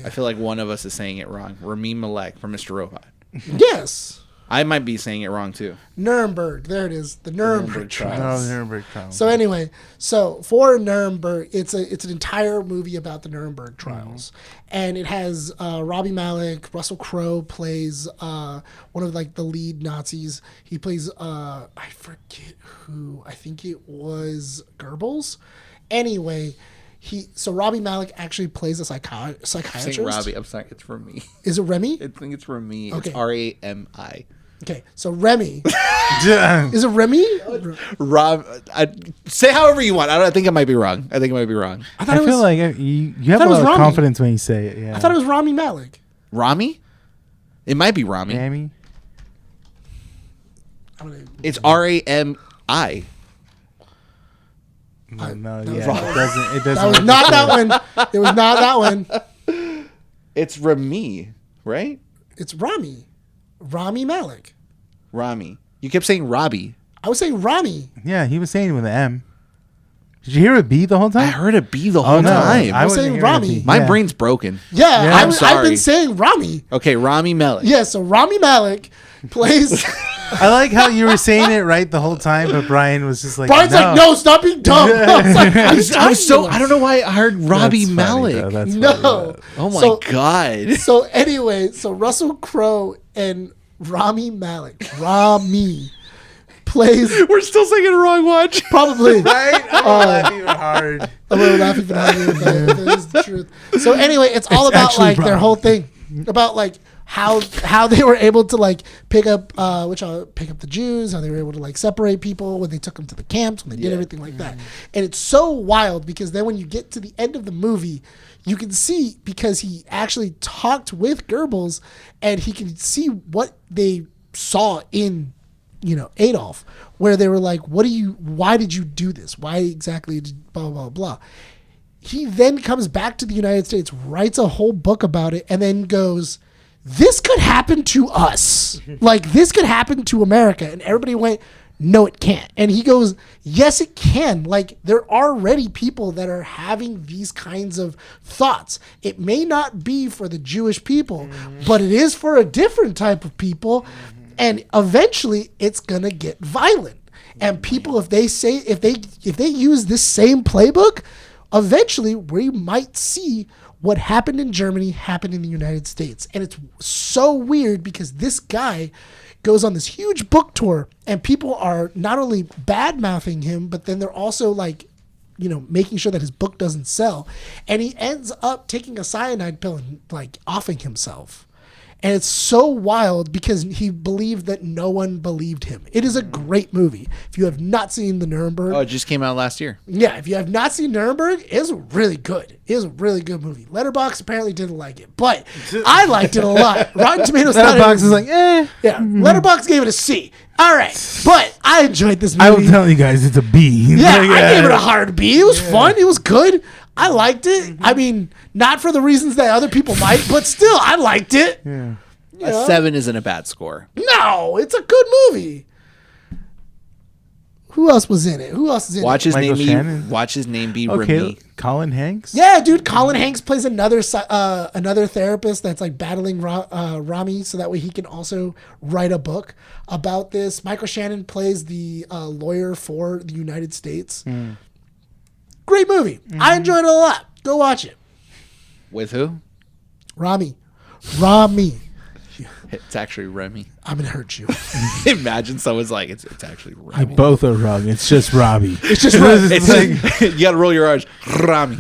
I feel like one of us is saying it wrong. Rami Malek from Mr. Robot. Yes. I might be saying it wrong too. Nuremberg. There it is. The Nuremberg trials. Oh, Nuremberg trials. So anyway, for Nuremberg, it's an entire movie about the Nuremberg trials, and it has Robbie Malek. Russell Crowe plays one of like the lead Nazis. He plays I forget who. I think it was Goebbels. Anyway. So Robbie Malek actually plays a psychiatrist. Saying Robbie, I'm sorry, it's Remy. Is it Remy? I think it's Remy. Okay. It's Rami. Okay, so Remy. Is it Remy? Say however you want. I think it might be wrong. I feel like you have a lot of confidence when you say it. Yeah. I thought it was Rami Malek. Rami? It might be Rami. Rami? It's Rami. No, it doesn't. That was not that one. It was not that one. It's Rami, right? It's Rami. Rami Malek. Rami. You kept saying Robbie. I was saying Rami. Yeah, he was saying it with an M. Did you hear a B the whole time? I heard a B the whole time. I was saying Rami. My brain's broken. Yeah, I'm sorry. I've been saying Rami. Okay, Rami Malek. Yeah, so Rami Malek plays... I like how you were saying it right the whole time, but Brian was just like, Brian's like, no, stop being dumb. I was like, I don't know why I heard Robbie Malek. No. Oh my God. So anyway, Russell Crowe and Rami Malek, Rami, plays... We're still saying it wrong, watch. Probably. Right? I'm laughing even hard. I'm going to laugh even harder if that is the truth. So anyway, it's all about like their whole thing. About like how they were able to like pick up the Jews, how they were able to like separate people when they took them to the camps, when they did everything like that. And it's so wild because then when you get to the end of the movie, you can see, because he actually talked with Goebbels and he can see what they saw in Adolf, where they were like, why did you do this? Why exactly did blah, blah, blah. He then comes back to the United States, writes a whole book about it, and then goes, this could happen to us. Like, this could happen to America. And everybody went, no, it can't. And he goes, yes, it can. Like, there are already people that are having these kinds of thoughts. It may not be for the Jewish people, but it is for a different type of people. And eventually it's going to get violent. And people, if they use this same playbook, eventually we might see what happened in Germany happen in the United States. And it's so weird because this guy goes on this huge book tour and people are not only bad mouthing him, but then they're also like, making sure that his book doesn't sell. And he ends up taking a cyanide pill and like offing himself. And it's so wild because he believed that no one believed him. It is a great movie. If you have not seen The Nuremberg. Oh, it just came out last year. Yeah, if you have not seen Nuremberg, it's really good. It is a really good movie. Letterboxd apparently didn't like it, but I liked it a lot. Rotten Tomatoes. Letterboxd is like, eh. Yeah, Letterboxd gave it a C. All right, but I enjoyed this movie. I will tell you guys, it's a B. Yeah, I gave it a hard B. It was fun. It was good. I liked it. I mean, not for the reasons that other people might, but still, I liked it. Yeah. A 7 isn't a bad score. No, it's a good movie. Who else was in it? Who else is in Watch it? his name be Okay, Remy. Colin Hanks. Yeah, dude. Colin Hanks plays another therapist that's like battling Rami, so that way he can also write a book about this. Michael Shannon plays the lawyer for the United States. Great movie. I enjoyed it a lot. Go watch it. With who? Rami. It's actually Remy. I'm gonna hurt you. Imagine someone's like, it's actually Remy. Both are wrong. It's just Robbie. It's just Rami. It's like, you gotta roll your R's. Rami.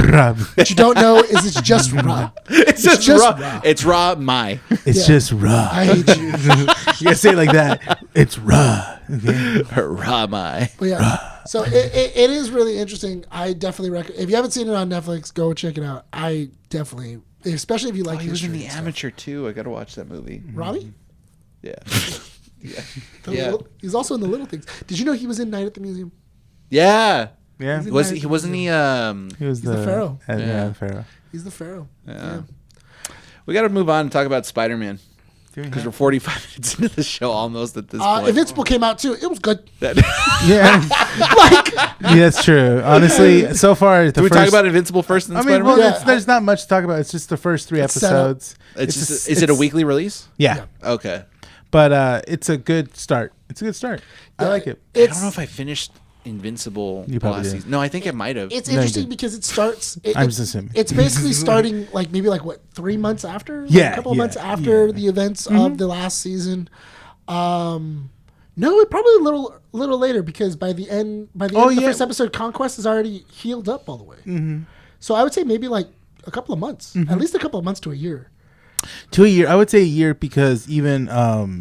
Robbie. What you don't know is it's just Ra. It's just just Ra. It's Ra my. It's just Ra. I hate you. You gotta say it like that. It's Ra. Okay. Ra my. But yeah, so it is really interesting. I definitely recommend. If you haven't seen it on Netflix, go check it out. I definitely, especially if you like He was in history The and stuff. Amateur too. I gotta watch that movie. Rami? Yeah. Yeah. He's also in The Little Things. Did you know he was in Night at the Museum? Yeah. Yeah. He's in He wasn't he He was the Pharaoh. Yeah, the Pharaoh. He's the Pharaoh. Yeah. We got to move on and talk about Spider-Man because we're 45 minutes into the show almost at this point. Invincible came out too. It was good. Yeah. Yeah, that's true. Honestly, so far, Do we talk about Invincible first and then I mean, Spider-Man? well, there's not much to talk about. It's just the first 3 episodes. Is it a weekly release? Yeah. Okay. But it's a good start. I like it. I don't know if I finished Invincible You probably last did. season. No, I think I might have. It's No, you interesting didn't. because it starts. I'm just assuming. It's basically starting maybe 3 months after. Yeah, a couple of yeah, months after yeah. the events of the last season. No, it probably a little later because by the end of the first episode, Conquest is already healed up all the way. Mm-hmm. So I would say maybe a couple of months, at least a couple of months to a year. To a year. I would say a year because even Oliver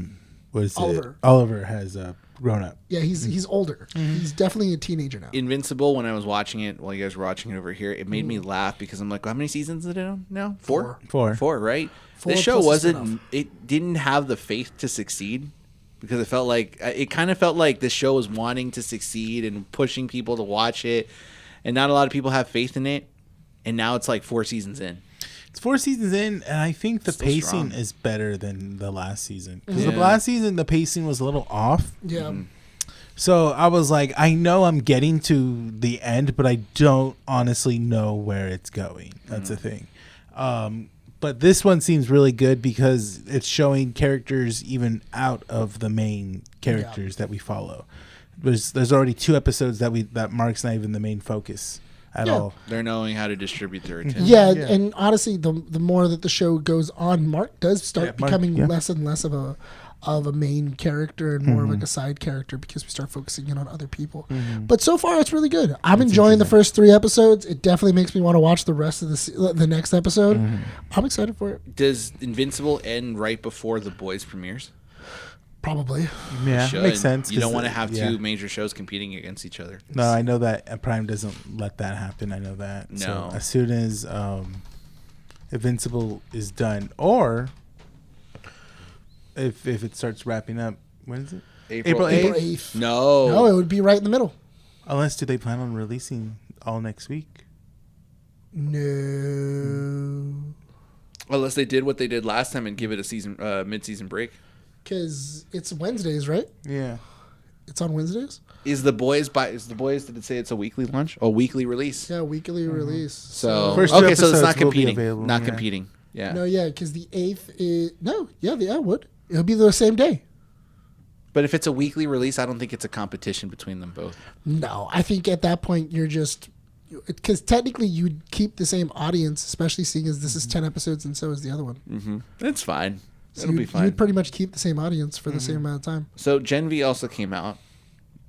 has grown up. Yeah, he's older. He's definitely a teenager now. Invincible, when I was watching it, while you guys were watching it over here, it made me laugh because I'm like, how many seasons is it on now? 4? 4, right? 4 This show plus a spinoff. it didn't have the faith to succeed because it kind of felt like this show was wanting to succeed and pushing people to watch it, and not a lot of people have faith in it. And now it's 4 seasons in. It's 4 seasons in, and I think the Still pacing strong. is better than the last season. Because the last season, the pacing was a little off. Yeah. So I was like, I know I'm getting to the end, but I don't honestly know where it's going. That's the thing. But this one seems really good because it's showing characters even out of the main characters that we follow. There's already 2 episodes that Mark's not even the main focus at all. They're knowing how to distribute their attention. Yeah, and honestly, the more that the show goes on, Mark does start Mark, becoming less and less of a main character and more of a side character because we start focusing in on other people. But so far, it's really good. I'm enjoying the first 3 episodes. It definitely makes me want to watch the rest of the next episode. I'm excited for it. Does Invincible end right before The Boys premieres? Probably. Yeah, Should. makes sense. You don't want to have 2 yeah. major shows competing against each other. No, I know that Prime doesn't let that happen. I know that. No. So as soon as Invincible is done, or if it starts wrapping up, when is it? April April 8th? 8th. No. No, it would be right in the middle. Unless, do they plan on releasing all next week? No. Unless they did what they did last time and give it a mid-season break. Because it's Wednesdays, right? Yeah. It's on Wednesdays? Did it say it's a weekly launch? A weekly release? Yeah, weekly release. So, First two okay, so it's episodes not will be competing. available, Not yeah. competing. Yeah. No, yeah, because the 8th is... No, yeah, it would. It'll be the same day. But if it's a weekly release, I don't think it's a competition between them both. No, I think at that point you're just... Because technically you'd keep the same audience, especially seeing as this is 10 episodes and so is the other one. Mm-hmm. That's fine. So It'll be fine. You'd pretty much keep the same audience for the same amount of time. So Gen V also came out.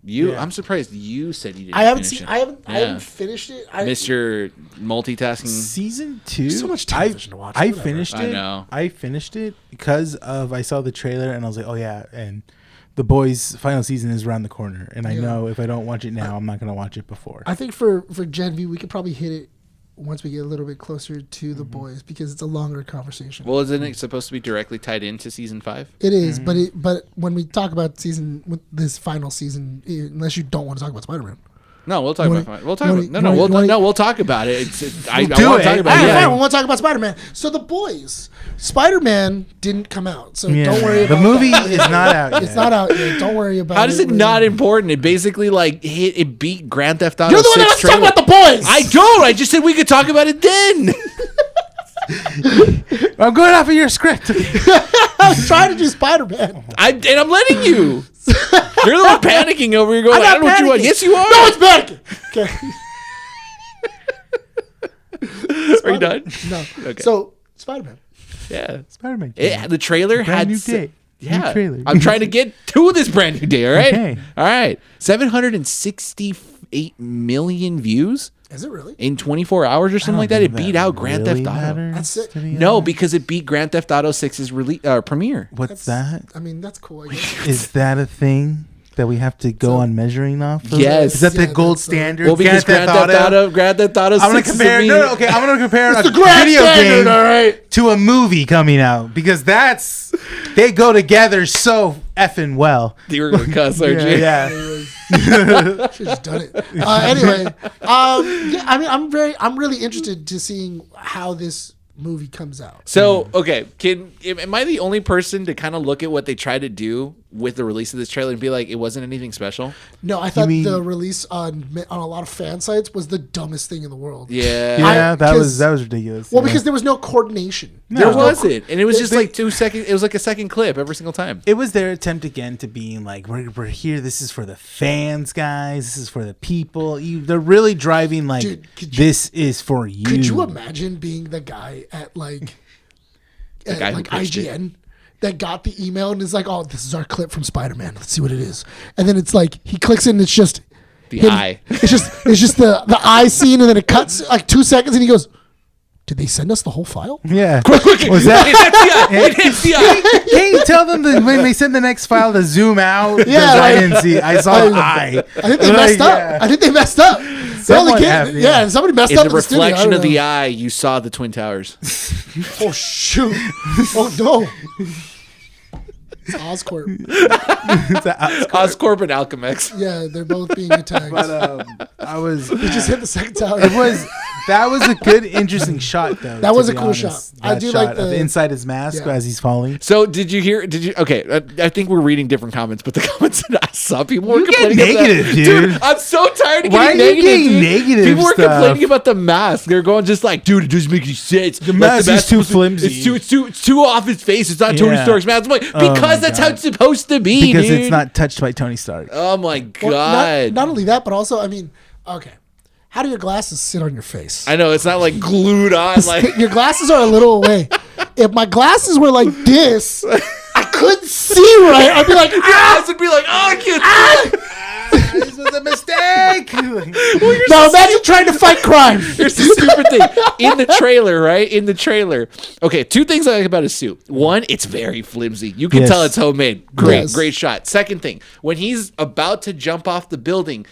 I'm surprised you said you didn't finish it. I haven't finished it. Mr. Multitasking. Season 2. There's so much television to watch. I Whatever. finished it. I know. I finished it because of I saw the trailer and I was like, oh yeah, and The Boys' final season is around the corner, and I know if I don't watch it now, I'm not gonna watch it before. I think for Gen V, we could probably hit it once we get a little bit closer to The Boys because it's a longer conversation. Well, isn't it supposed to be directly tied into season 5? It is, but when we talk about this final season, unless you don't want to talk about Spider-Man. No, we'll talk about it. We'll talk about we'll talk about it. I want to talk about it. Fine, we want to talk about Spider-Man. So The Boys, Spider-Man didn't come out, so don't worry about the movie that. is not out yet. It's not out yet. Don't worry about it. How is it not important? It basically it beat Grand Theft Auto You're the 6 one that's trailer. talking about The Boys. I don't. I just said we could talk about it then. I'm going off of your script. I was trying to do Spider-Man. I'm letting you. You're the one panicking over here going, I don't know what you want. panicking. Yes, you are. No, it's panicking. Okay. Are you done? No. Okay. So Spider-Man. Yeah. Spider-Man. The trailer Brand had new day. Yeah. New trailer. I'm trying to get to this brand new day, all right? Okay. All right. 768 million views Is it really? in 24 hours or something like that. It beat out Grand Theft Auto. That's it. No, because it beat Grand Theft Auto 6's premiere. What's that? I mean, that's cool. I guess. Is that a thing that we have to go on measuring off of? Yes. Is that the Yeah, gold that's, standard? Well, because Grand Theft Auto 6 I'm gonna compare. is No, okay. I'm gonna compare a the grand video standard, game all right. to a movie coming out because they go together so effing well. You were going to cuss, aren't you? Yeah. Should just done it. Anyway, yeah. I mean, I'm really interested to seeing how this movie comes out. So, okay, am I the only person to kind of look at what they try to do with the release of this trailer and be like, it wasn't anything special? No, I thought mean- the release on a lot of fan sites was the dumbest thing in the world. Yeah. Yeah, that 'cause- was ridiculous. Well, yeah. because there was no coordination. There No. wasn't. And it was just They- like 2 seconds. It was like a second clip every single time. It was their attempt again to being like, we're here. This is for the fans, guys. This is for the people. They're really driving like, Dude, this is for you. Could you imagine being the guy at guy who pitched it. IGN that got the email and is like, "Oh, this is our clip from Spider-Man. Let's see what it is." And then it's like he clicks in and it's just The him- eye. It's just the eye scene and then it cuts like 2 seconds and he goes, "Did they send us the whole file?" Yeah. Quick. Was that? It hits the eye. Hey, tell them that when they send the next file to zoom out. Yeah, 'cause I like- didn't see. I saw an eye. I think they messed up. Yeah. I think they messed up. They only Someone get- have, yeah. somebody messed In up the in the studio. I reflection don't of the know. eye, you saw the Twin Towers. Oh shoot! Oh no! It's Oscorp. Oscorp and Alchemex. Yeah, they're both being attacked. But I was. They just hit the second tower. That was a good, interesting shot, though. That to was a be cool shot. I That do shot like of the- inside his mask Yeah. as he's falling. So did you hear? Okay, I think we're reading different comments, but the comments that I saw, people were You get complaining about negative, that. dude. I'm so tired of Why getting are you negative. getting dude. negative People were stuff? complaining about the mask. They're going just like, dude, it doesn't make any sense. The mask is too flimsy. It's too off his face. It's not Tony Yeah. Stark's mask. I'm like, Oh because my that's how God. it's supposed to be, Because dude. it's not touched by Tony Stark. Oh my God. Well, not only that, but also, I mean, okay, how do your glasses sit on your face? I know it's not like glued on. Like Your glasses are a little away. If my glasses were like this, I couldn't see right. I'd be like, your ah! eyes would be like, oh, I can't see. This was a mistake. Now imagine trying to fight crime. Here's the stupid thing. In the trailer, right? In the trailer. Okay, 2 things I like about his suit. One, it's very flimsy. You can Yes. tell it's homemade. Great, Yes. great shot. Second thing, when he's about to jump off the building,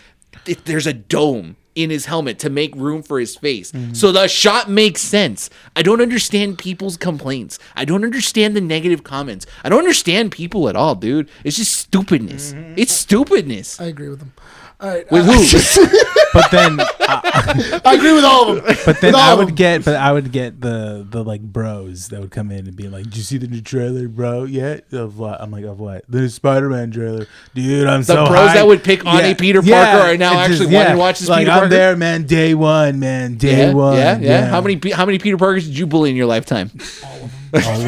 there's a dome in his helmet to make room for his face. So the shot makes sense. I don't understand people's complaints. I don't understand the negative comments. I don't understand people at all, dude. It's just stupidness. It's stupidness. I agree with him. All right. With who? But then, I agree with all of them. but then I would get the like bros that would come in and be like, "Did you see the new trailer, bro? Yet of what?" I'm like, "Of what? The Spider-Man trailer, dude. I'm so The bros hyped." that would pick on a Peter Parker are now actually wanting to watch this like, Peter I'm Parker. there, man. Day one, man. Day one. Yeah. How many Peter Parkers did you bully in your lifetime? All of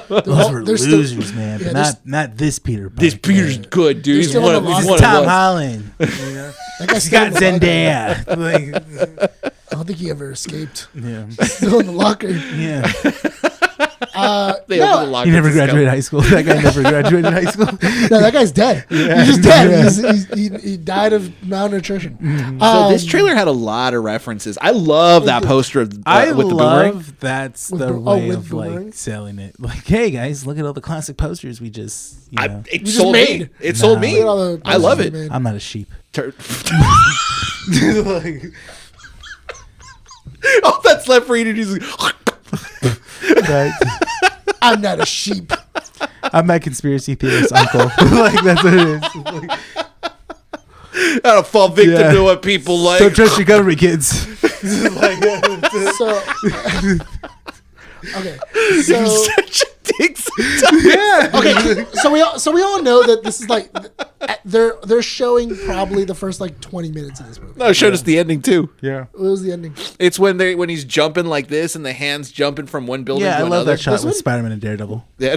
them. Those were They're losers, still, man. yeah, But not this Peter Parker. This Peter's good, dude. He's still one in of the he's locker one This of is Tom us. Holland. You know? that guy's He's still got in the locker. Zendaya. Like, I don't think he ever escaped. yeah. Still in the locker. Yeah. They open the locker He never to graduated high school. That guy never graduated high school. No, that guy's dead. He's just dead. He died of malnutrition. So this trailer had a lot of references. I love that poster of, I with the boomerang. love that's With the the- oh, way with of boomerang? like selling it. Like, hey guys, look at all the classic posters we just. You know. It just sold me. made. It sold No. me. Look at all the I love posters it. he made. I'm not a sheep. Like, All that's left for you to do is Right? I'm not a sheep. I'm that conspiracy theorist uncle. Like that's what it is. Like, I don't fall victim Yeah. to what people like. don't trust your government, kids. So, okay. So, Such a dick sometimes. Yeah. okay. So we all know that this is like they're showing probably the first like 20 minutes of this movie. No, it showed us the ending too. Yeah. What was the ending? It's when he's jumping like this and the hands jumping from one building Yeah, to I another. love that shot This with one? Spider-Man and Daredevil. Yeah,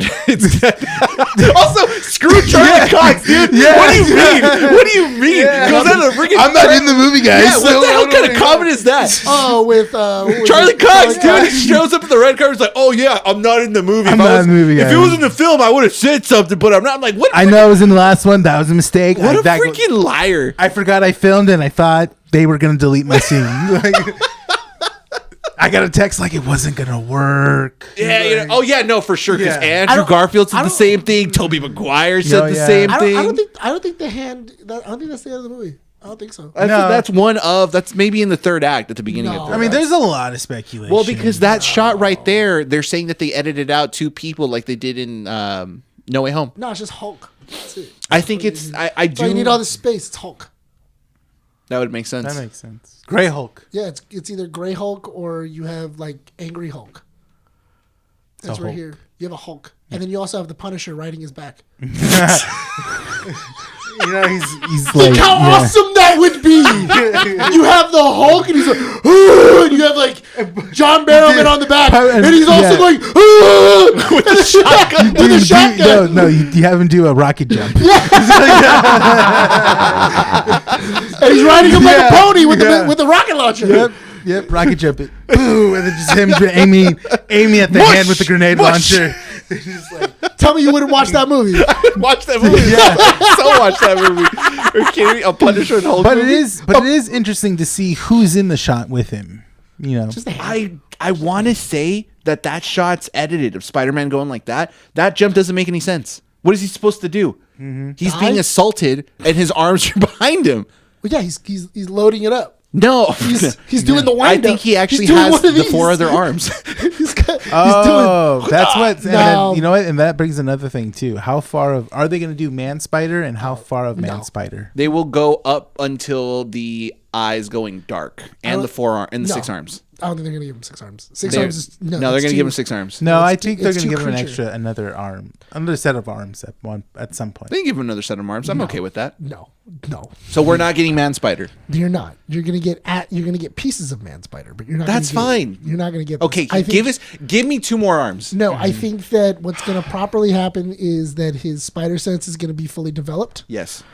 also, screw Charlie Cox, dude. Yeah. What do you mean? What do you mean? Yeah. Goes out of the freaking I'm not in the movie, guys. Yeah, what the hell kind of comment is that? Oh, with what was Charlie it? Cox, Charlie dude, he shows up at the red carpet. He's like, "Oh yeah, I'm not in the movie. I'm If I not was- in the movie, If it guys." was in the film, I would have said something, but I'm not." I'm like, "What? I know I was in the last one. That was a mistake. What a that- freaking liar!" I forgot I filmed and I thought they were gonna delete my scene. Like, I got a text like it wasn't gonna work. Yeah, you know. Oh yeah, no, for sure. Because Yeah. Andrew Garfield said I the don't- same thing. Tobey Maguire said the yeah. same I thing. don't think the hand. I don't think that's the end of the movie. I don't think so. I think No. that's maybe in the third act at the beginning No. of. Third I mean, act. there's a lot of speculation. Well, because that shot right there, they're saying that they edited out two people like they did in No Way Home. No, it's just Hulk. That's it. I think it's I do. So you need all this space. It's Hulk. That would make sense. that makes sense. Gray Hulk. Yeah, it's either Gray Hulk or you have like Angry Hulk. That's right Hulk. here. You have a Hulk, and then you also have the Punisher riding his back. You know, he's Think like how yeah. awesome that would be! You have the Hulk, and he's like, "Ooh," and you have like John Barrowman on the back, and he's also Yeah. going "Ooh," with the shotgun. With the shotgun. No, you have him do a rocket jump. And he's riding him like a pony with the rocket launcher. Yep, rocket jump it. Boo, and then just him aiming at the hand with the grenade launcher. Just like, Tell me you wouldn't watch that movie. Watch that movie. So watch that movie. Are you kidding me? A Punisher and Hulk. but movie? it is interesting to see who's in the shot with him. You know, Just a hand. I want to say that shot's edited of Spider-Man going like that. That jump doesn't make any sense. What is he supposed to do? He's being Dive? assaulted and his arms are behind him. Well, yeah, he's loading it up. No, He's doing the I wind think up. he actually He's doing has one of the these. 4 other arms. he's doing. that's what. And No. then, you know what? And that brings another thing too. How far of are they going to do Man Spider, and how far of Man No. Spider? They will go up until the eyes going dark and the forearm and the No. 6 arms. I don't think they're gonna give him 6 arms. 6 They're- arms is no, no. they're it's going to too- give him 6 arms. No, I it's think too- they're it's going to too give him creature. another arm, another set of arms at some point. They can give him another set of arms. I'm okay with that. No. So we're not getting Man Spider. You're not. You're gonna get pieces of Man Spider, but you're not. That's gonna fine. You're not gonna get. Okay, this. I think, give me 2 more arms. No, I think that what's gonna properly happen is that his spider sense is gonna be fully developed. Yes.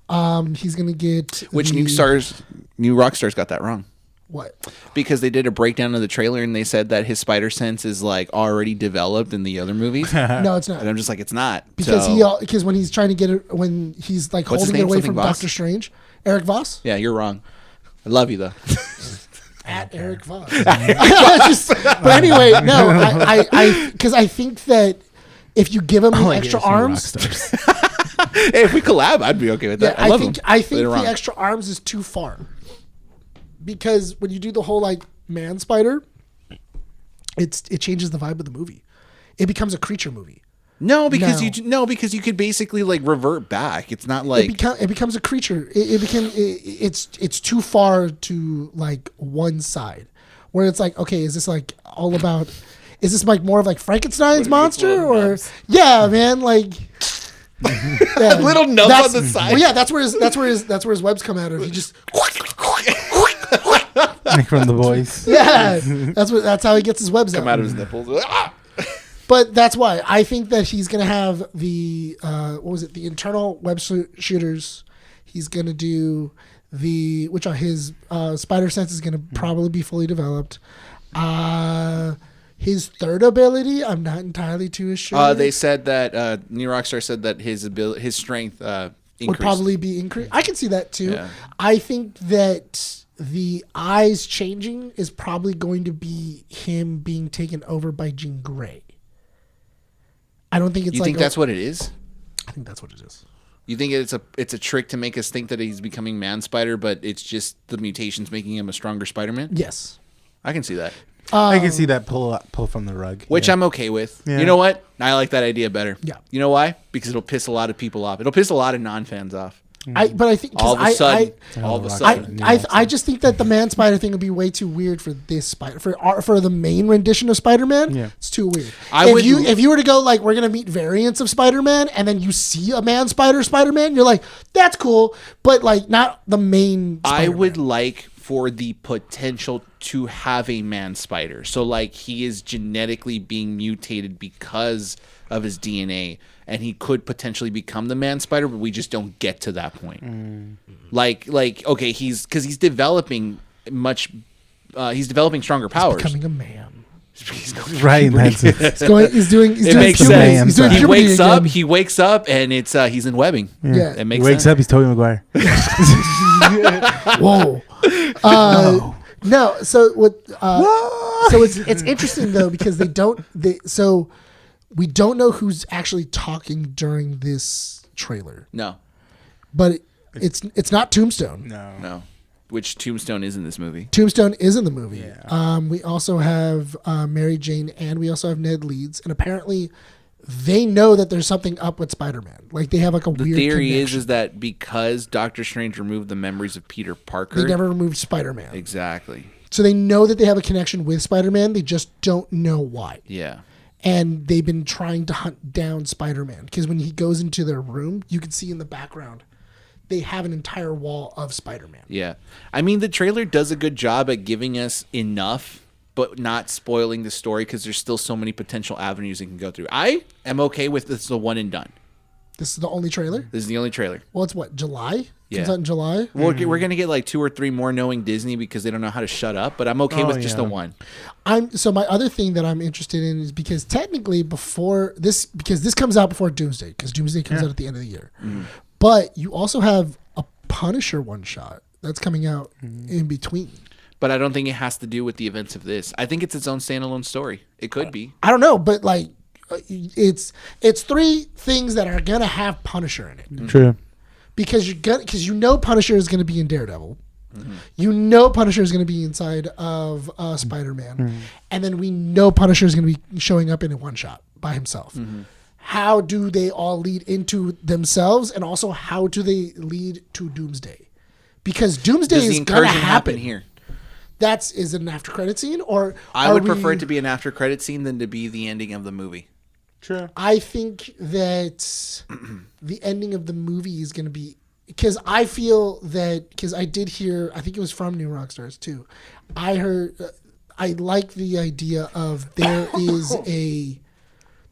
He's gonna get Which the- new rock stars got that wrong. What? Because they did a breakdown of the trailer and they said that his spider sense is like already developed in the other movies. And No, it's not. I'm just like, it's not. Because So- because when he's trying to get it, when he's like What's his holding it name? away Something from Voss? Doctor Strange, Eric Voss. Yeah, you're wrong. I love you though. At Eric Voss. But anyway, no, I because I think that if you give him the extra arms, Hey, if we collab, I'd be okay with that. yeah, I love think him. I think Later the on. extra arms is too far. because when you do the whole like man spider, it changes the vibe of the movie. It becomes a creature movie. No, because you could basically like revert back. It's not like it becomes a creature. It's too far to like one side, where it's like, okay, is this like all about? Is this like more of like Frankenstein's monster or yeah, man, like yeah, little nub on the side. Well, yeah, that's where his webs come out of. He just from the voice. Yeah, that's how he gets his webs come out of his nipples. But that's why I think that he's gonna have the the internal web shooters. He's gonna do which are his spider sense is gonna probably be fully developed. His third ability, I'm not entirely too sure. They said that New Rockstar said that his strength would probably be increased. I can see that too. Yeah. I think that the eyes changing is probably going to be him being taken over by Jean Grey. I don't think it's. You think that's what it is? I think that's what it is. You think it's a trick to make us think that he's becoming Man Spider, but it's just the mutations making him a stronger Spider-Man? Yes, I can see that. I can see that pull from the rug, which I'm okay with. Yeah. You know what? I like that idea better. Yeah. You know why? Because it'll piss a lot of people off. It'll piss a lot of non-fans off. But I think all of a sudden, I just think that the Man Spider thing would be way too weird for this Spider for the main rendition of Spider-Man. Yeah. It's too weird. If you were to go like we're gonna meet variants of Spider-Man and then you see a Man Spider-Man, you're like that's cool, but like not the main. Spider-Man. I would like for the potential to have a Man Spider, so like he is genetically being mutated because of his DNA. And he could potentially become the Man Spider, but we just don't get to that point. Like okay, he's developing he's developing stronger powers. He's becoming a man. Right, he's doing puberty. He wakes up, and it's he's in webbing. Yeah, it makes he wakes sense. up, he's Tobey Maguire. Whoa. No. So what? So it's interesting though because we don't know who's actually talking during this trailer. No. But it's not Tombstone. No. Which Tombstone is in this movie. Tombstone is in the movie. Yeah. We also have Mary Jane and we also have Ned Leeds. And apparently they know that there's something up with Spider-Man. Like they have like a weird connection. The theory is that because Doctor Strange removed the memories of Peter Parker. They never removed Spider-Man. Exactly. So they know that they have a connection with Spider-Man. They just don't know why. Yeah. And they've been trying to hunt down Spider-Man because when he goes into their room, you can see in the background, they have an entire wall of Spider-Man. Yeah. I mean, the trailer does a good job at giving us enough, but not spoiling the story because there's still so many potential avenues it can go through. I am okay with this the one and done. This is the only trailer? This is the only trailer. Well, it's what, July? Yeah. Comes out in July? We're going to get like 2 or 3 more knowing Disney because they don't know how to shut up, but I'm okay with just the one. So my other thing that I'm interested in is because technically because this comes out before Doomsday, because Doomsday comes out at the end of the year. But you also have a Punisher one-shot that's coming out in between. But I don't think it has to do with the events of this. I think it's its own standalone story. It could be. I don't know, but like it's 3 things that are gonna have Punisher in it. True. Because Punisher is gonna be in Daredevil. Punisher is gonna be inside of Spider-Man, and then we know Punisher is gonna be showing up in a one shot by himself. How do they all lead into themselves, and also how do they lead to Doomsday? Because Doomsday is gonna happen here. Is it an after credit scene, or I would prefer it to be an after credit scene than to be the ending of the movie. True. I think that the ending of the movie is going to be because I feel that because I did hear, I think it was from New Rockstars too. I heard I like the idea of there is the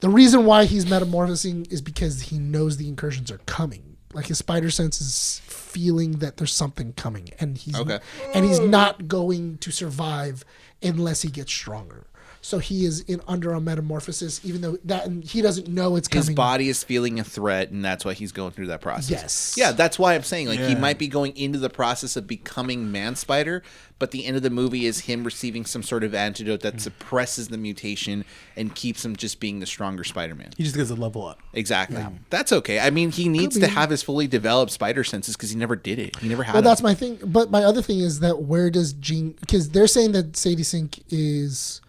reason why he's metamorphosing is because he knows the incursions are coming. Like his spider sense is feeling that there's something coming, and he's not going to survive unless he gets stronger. so he is under a metamorphosis, even though that and he doesn't know it's coming. His body is feeling a threat, and that's why he's going through that process. Yes. Yeah, that's why I'm saying he might be going into the process of becoming Man Spider, but the end of the movie is him receiving some sort of antidote that suppresses the mutation and keeps him just being the stronger Spider-Man. He just gets a level up. Exactly. Yeah. That's okay. I mean, he needs to have his fully developed spider senses because he never did it. He never had Well, that's my thing. But my other thing is that where does Jean... Because they're saying that Sadie Sink is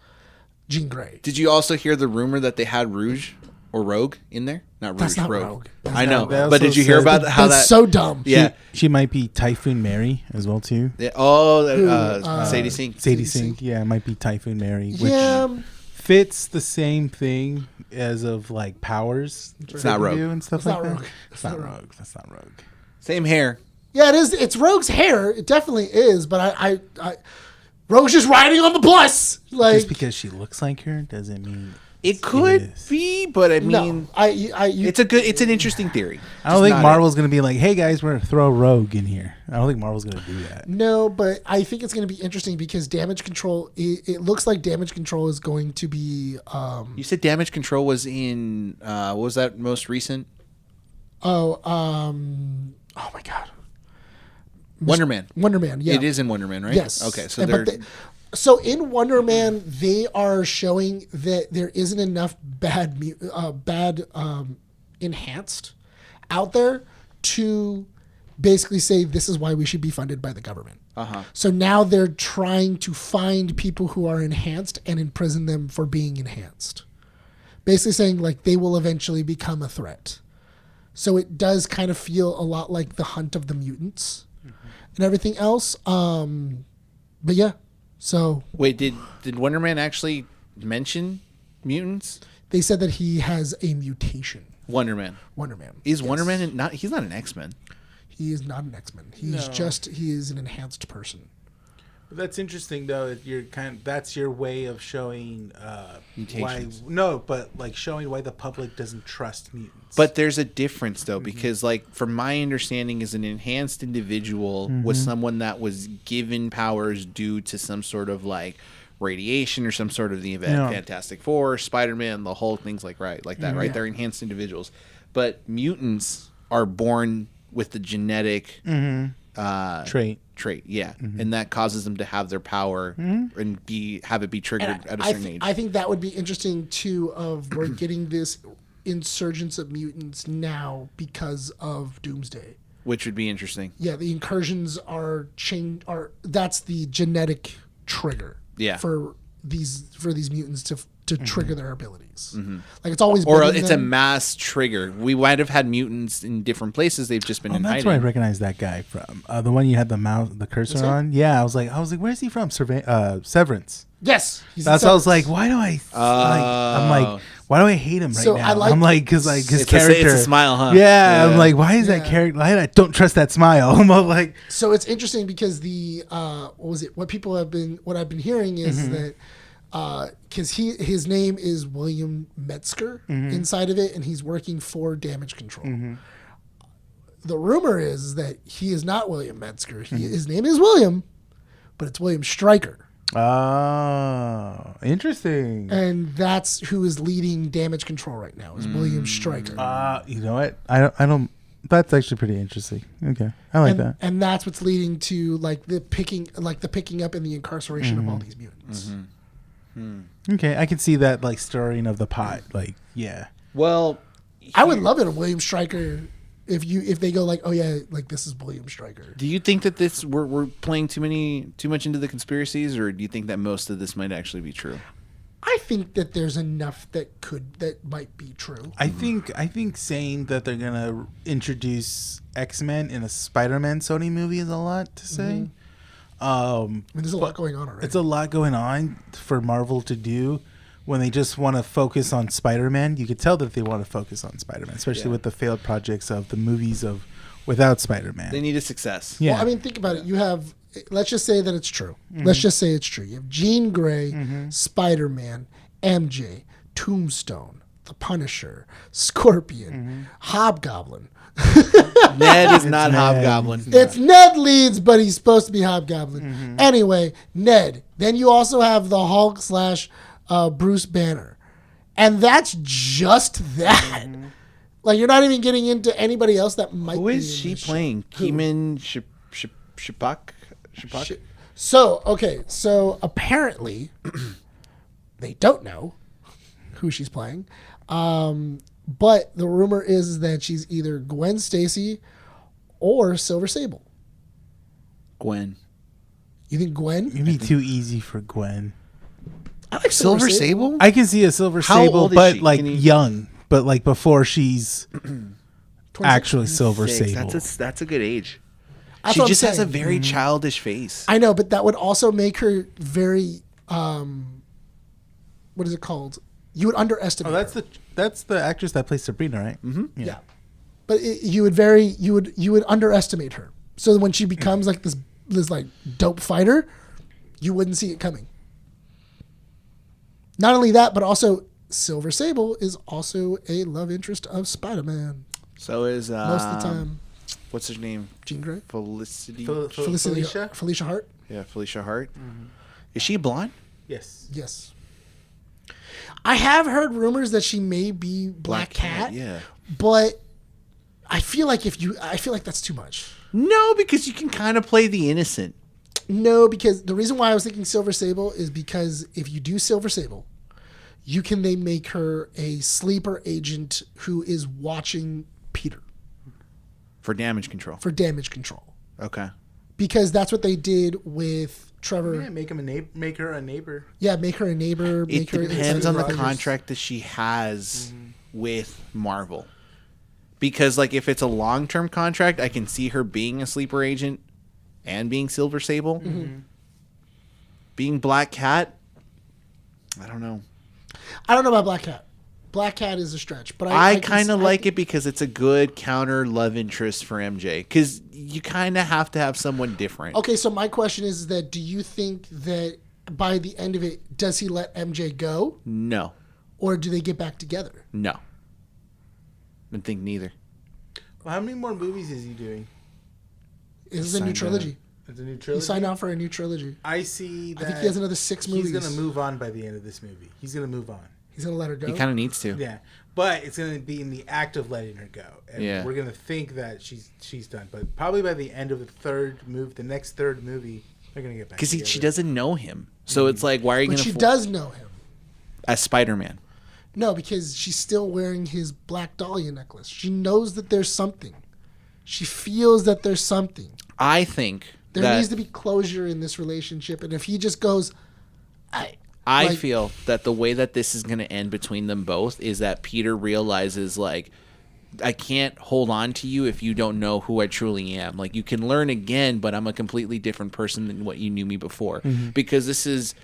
Jean Grey. Did you also hear the rumor that they had Rouge or Rogue in there? Not Rouge, That's not Rogue. That's I know. That But did you hear about how that's that... so dumb. Yeah. She might be Typhoon Mary as well, too. Yeah. Oh, Sadie Sink. Sadie Sink, yeah, it might be Typhoon Mary, which Yeah. fits the same thing as of like powers. It's not Rogue. And stuff It's like not that. Rogue. It's not Rogue. That's not Rogue. Same hair. Yeah, it is. It's Rogue's hair. It definitely is. But I Rogue's just riding on the bus. Like, Just because she looks like her doesn't mean It could is. be, but I mean, no, it's an interesting theory. I don't think Marvel's going to be like, hey guys, we're going to throw Rogue in here. I don't think Marvel's going to do that. No, but I think it's going to be interesting because Damage Control. It looks like Damage Control is going to be. You said Damage Control was in. What was that most recent? Oh my God. Wonder Man. Wonder Man. Yeah, It is in Wonder Man, right? Yes. Okay, so And- they're. but so in Wonder Man, they are showing that there isn't enough bad enhanced out there to basically say this is why we should be funded by the government. So now they're trying to find people who are enhanced and imprison them for being enhanced. Basically saying like they will eventually become a threat. So it does kind of feel a lot like the Hunt of the Mutants and everything else. But yeah. So Wait, did Wonder Man actually mention mutants? they said that he has a mutation. Wonder Man. Wonder Man. Is Wonder Yes. Man not? He's not an X-Men. He is not an X-Men. He's he is an enhanced person. But that's interesting though. That you're that's your way of showing Mutations. showing why the public doesn't trust mutants. But there's a difference though, because like from my understanding, is an enhanced individual was someone that was given powers due to some sort of like radiation or some sort of the event. Yeah. Fantastic Four, Spider-Man, the Hulk, things like that, right? They're enhanced individuals. But mutants are born with the genetic trait, yeah, and that causes them to have their power and have it be triggered at a certain age. I think that would be interesting too. Of we're getting this insurgence of mutants now because of Doomsday. Which would be interesting. Yeah, the incursions are that's the genetic trigger. Yeah. For these mutants to trigger their abilities. Like it's always Or been in it's a them. mass trigger. We might have had mutants in different places. They've just been in that's hiding. where I recognize that guy from. The one you had the cursor on. Yeah, I was like, where's he from? Severance. Yes, he's That's in why I was Severance. like, why do I? Why do I hate him right So now? I like- I'm like, because like his It's character. it's a smile, huh? Yeah, I'm like, why is that character? I don't trust that smile. I'm all like, So it's interesting because what I've been hearing is that because his name is William Metzger inside of it, and he's working for Damage Control. The rumor is that he is not William Metzger. His name is William, but it's William Stryker. oh, interesting. And that's who is leading Damage Control right now is William Stryker. You know what? I don't. That's actually pretty interesting. Okay, I like that. And that's what's leading to the picking up and the incarceration of all these mutants. Okay, I can see that like stirring of the pot. Like, yeah. Well, I would love it if William Stryker, if they go like, oh yeah, like this is William Stryker. do you think that we're playing too much into the conspiracies, or do you think that most of this might actually be true? I think that there's enough that might be true. I think saying that they're gonna introduce X-Men in a Spider-Man Sony movie is a lot to say. I mean, there's a lot going on already. It's a lot going on for Marvel to do when they just want to focus on Spider-Man. You could tell that they want to focus on Spider-Man, especially with the failed projects of the movies of without Spider-Man. They need a success. Yeah. Well, I mean, think about it. You have, let's just say that it's true. Let's just say it's true. You have Jean Grey, Spider-Man, MJ, Tombstone, The Punisher, Scorpion, Hobgoblin. Ned is not Ned. Hobgoblin. It's Ned Leeds, but he's supposed to be Hobgoblin. Anyway, Ned. Then you also have the Hulk / Bruce Banner. And that's just that. Like, you're not even getting into anybody else that might Who be is in she this playing? show. Who? Keeman Shapak? So apparently, they don't know who she's playing. But the rumor is that she's either Gwen Stacy or Silver Sable. Gwen. You think Gwen? It'd be too easy for Gwen. I like Silver Sable? I can see a Silver How Sable, old is but she? like Can you- young, but like before she's 26? actually Silver Sable. That's a good age. That's She what I'm just has a saying. very childish face. I know, but that would also make her very. What is it called? You would underestimate. Oh, that's the actress that plays Sabrina, right? Mm-hmm. Yeah. But you would underestimate her. So when she becomes like this like dope fighter, you wouldn't see it coming. Not only that, but also Silver Sable is also a love interest of Spider-Man So is most of the time. What's her name? Jean Grey, Felicity. Felicia Hart. Yeah, Felicia Hart. Is she blonde? Yes. Yes. I have heard rumors that she may be Black Cat. Yeah. But I feel like that's too much. No, because you can kind of play the innocent. No, because the reason why I was thinking Silver Sable is because if you do Silver Sable, you can then make her a sleeper agent who is watching Peter For damage control. Okay. Because that's what they did with Trevor. Yeah, make her a neighbor. Yeah, make her a neighbor. It Make her depends on the Rogers. contract that she has with Marvel. Because, like, if it's a long-term contract, I can see her being a sleeper agent and being Silver Sable. Being Black Cat, I don't know. I don't know about Black Cat. Black Cat is a stretch, but I kind of like it because it's a good counter love interest for MJ. Because you kind of have to have someone different. Okay, so my question is that do you think that by the end of it, does he let MJ go? No. Or do they get back together? No. I think neither. Well, how many more movies is he doing? This is a new trilogy. It's a new He trilogy. signed on for a new trilogy. I see that. I think he has another 6 movies. He's gonna move on by the end of this movie. He's gonna move on. He's going to let her go. He kind of needs to. Yeah, but it's gonna be in the act of letting her go. And Yeah. we're gonna think that she's done, but probably by the end of the next third movie, they're gonna get back. Because together. she doesn't know him. So it's like, why are you But going to... she does know him. As Spider-Man. No, because she's still wearing his Black Dahlia necklace. She knows that there's something. She feels that there's something. I think There that... needs to be closure in this relationship. And if he just goes, I feel that the way that this is going to end between them both is that Peter realizes, like, I can't hold on to you if you don't know who I truly am. Like, you can learn again, but I'm a completely different person than what you knew me before. Because this is...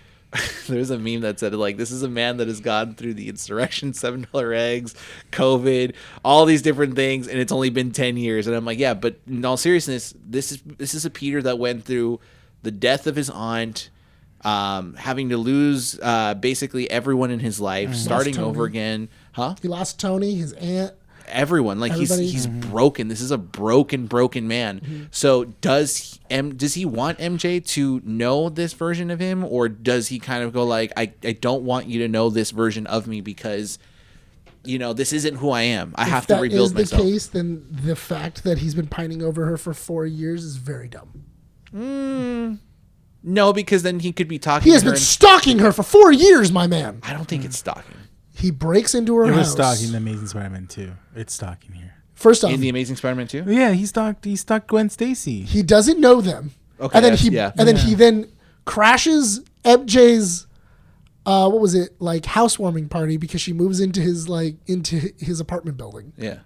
There's a meme that said, like, this is a man that has gone through the insurrection, $7 eggs, COVID, all these different things, and it's only been 10 years. And I'm like, yeah, but in all seriousness, this is a Peter that went through the death of his aunt, having to lose basically everyone in his life, starting Tony. over again. Huh? he lost Tony, his aunt. Everyone, like, Everybody. he's broken. This is a broken man. So does he want MJ to know this version of him, or does he kind of go like, I don't want you to know this version of me because, you know, this isn't who I am. I have to rebuild myself. If that is the case, then the fact that he's been pining over her for 4 years is very dumb. No, because then he could be talking. He has to her been stalking her for 4 years, my man. I don't think it's stalking. He breaks into her It house. was stalking the Amazing Spider-Man 2. It's stalking here. First off, In the Amazing Spider-Man 2? Yeah, he stalked Gwen Stacy. he doesn't know them. Okay, and then that's- he then crashes MJ's what was it, like, housewarming party because she moves into his apartment building. Yeah.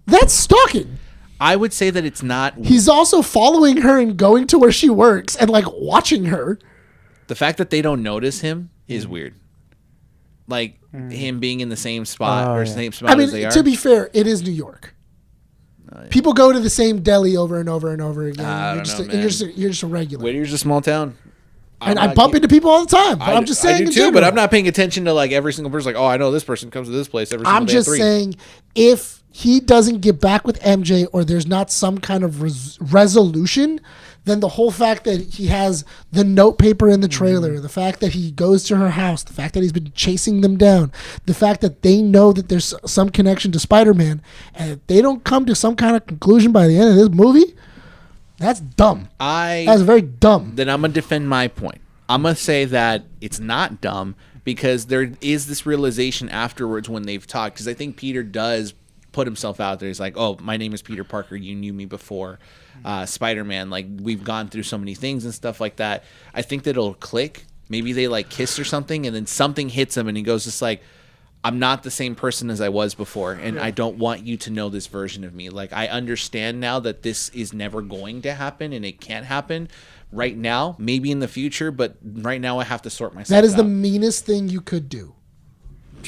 That's stalking. I would say that it's not. He's also following her and going to where she works and, like, watching her. The fact that they don't notice him is weird. Like, him being in the same spot Oh, or yeah. same spot I mean, as they are. to be fair, it is New York. People go to the same deli over and over and over again. I You're don't just know, you're just a regular. Whittier's a small town. And I bump into people all the time. But I I'm just saying. I do in too, but general. I'm not paying attention to, like, every single person. Like, oh, I know this person comes to this place every single I'm day just at 3. saying, if he doesn't get back with MJ or there's not some kind of resolution, then the whole fact that he has the note paper in the trailer, the fact that he goes to her house, the fact that he's been chasing them down, the fact that they know that there's some connection to Spider-Man, and if they don't come to some kind of conclusion by the end of this movie, that's dumb. That's very dumb. Then I'm going to defend my point. I'm going to say that it's not dumb because there is this realization afterwards when they've talked, because I think Peter does put himself out there. He's like, oh, my name is Peter Parker. You knew me before Spider-Man. Like, we've gone through so many things and stuff like that. I think that it'll click. Maybe they like kiss or something, and then something hits him, and he goes just like, I'm not the same person as I was before, and I don't want you to know this version of me. Like, I understand now that this is never going to happen, and it can't happen right now, maybe in the future, but right now I have to sort myself out. That is the meanest thing you could do.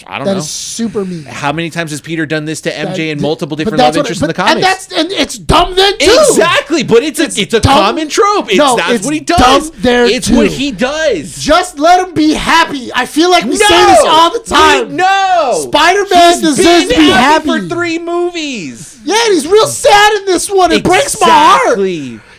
I don't know. That is super mean. How many times has Peter done this to MJ and multiple different love interests in the comics? And it's dumb then too. Exactly, but it's a common trope. That's what he does. It's what he does. Just let him be happy. I feel like we say this all the time. No, Spider-Man deserves to be happy for 3 movies. Yeah, and he's real sad in this one. It breaks my heart.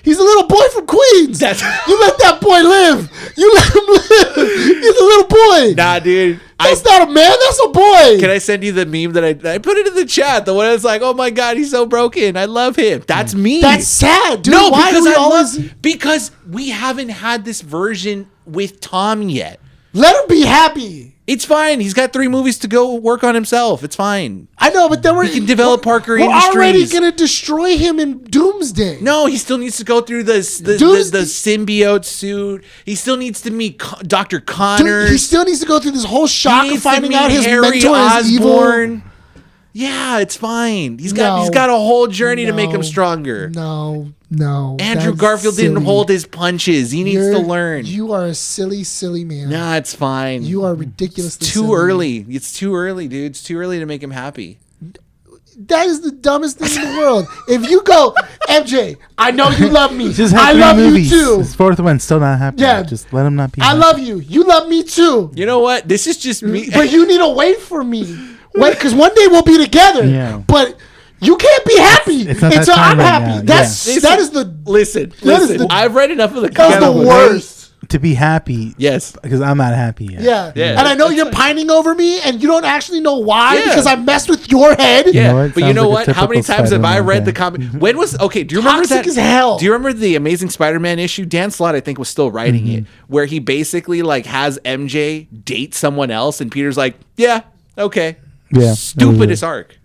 He's a little boy from Queens. You let that boy live. You let him live. He's a little boy. Nah, dude. That's not a man. That's a boy. Can I send you the meme that I put it in the chat? The one that's like, oh my God, he's so broken. I love him. That's me. That's sad, dude. No, why because we haven't had this version with Tom yet. Let him be happy. It's fine. He's got 3 movies to go work on himself. It's fine. I know, but then we can develop Parker Industries. We're already going to destroy him in Doomsday. No, he still needs to go through the symbiote suit. He still needs to meet Dr. Connors. He still needs to go through this whole shock of finding out his Harry mentor is evil. Yeah, it's fine. He's got a whole journey to make him stronger. No. Andrew Garfield didn't hold his punches. He needs to learn. You are a silly man. Nah, it's fine. You are ridiculously It's too early. It's too early, dude. It's too early to make him happy. That is the dumbest thing in the world. If you go, MJ, I know you love me. I love you too. His 4th one's still not happy. Yeah. Just let him not be happy. I love you. You love me too. You know what? This is just me. But you need to wait for me. Wait, because one day we'll be together. Yeah. But you can't be happy until I'm happy. Listen. I've read enough of the comics. That's the worst. To be happy. Yes. Because I'm not happy yet. Yeah. And I know you're pining over me and you don't actually know why because I messed with your head. Yeah. But you know what? How many times have I read the comic? When was... Okay, do you remember that? Toxic as hell. Do you remember the Amazing Spider-Man issue? Dan Slott, I think, was still writing it, where he basically like has MJ date someone else and Peter's like, yeah, okay. Yeah. Stupidest arc.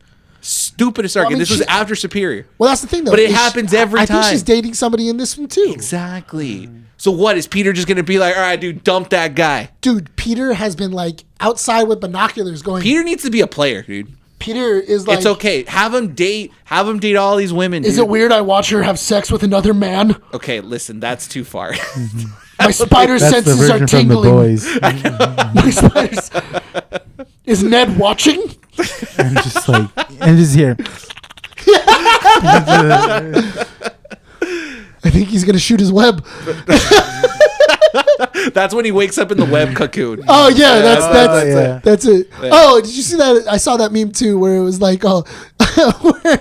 And this was after Superior. Well, that's the thing, though. But it happens every time. I think she's dating somebody in this one, too. Exactly. So what? Is Peter just going to be like, all right, dude, dump that guy? Dude, Peter has been, like, outside with binoculars going... Peter needs to be a player, dude. Peter is like... It's okay. Have him date all these women, Is it weird I watch her have sex with another man? Okay, listen, that's too far. My spider senses are tingling. My spiders... Is Ned watching? I'm just here. I think he's gonna shoot his web. That's when he wakes up in the web cocoon. Oh yeah, that's it. Yeah. Oh, did you see that? I saw that meme too, where it was like, where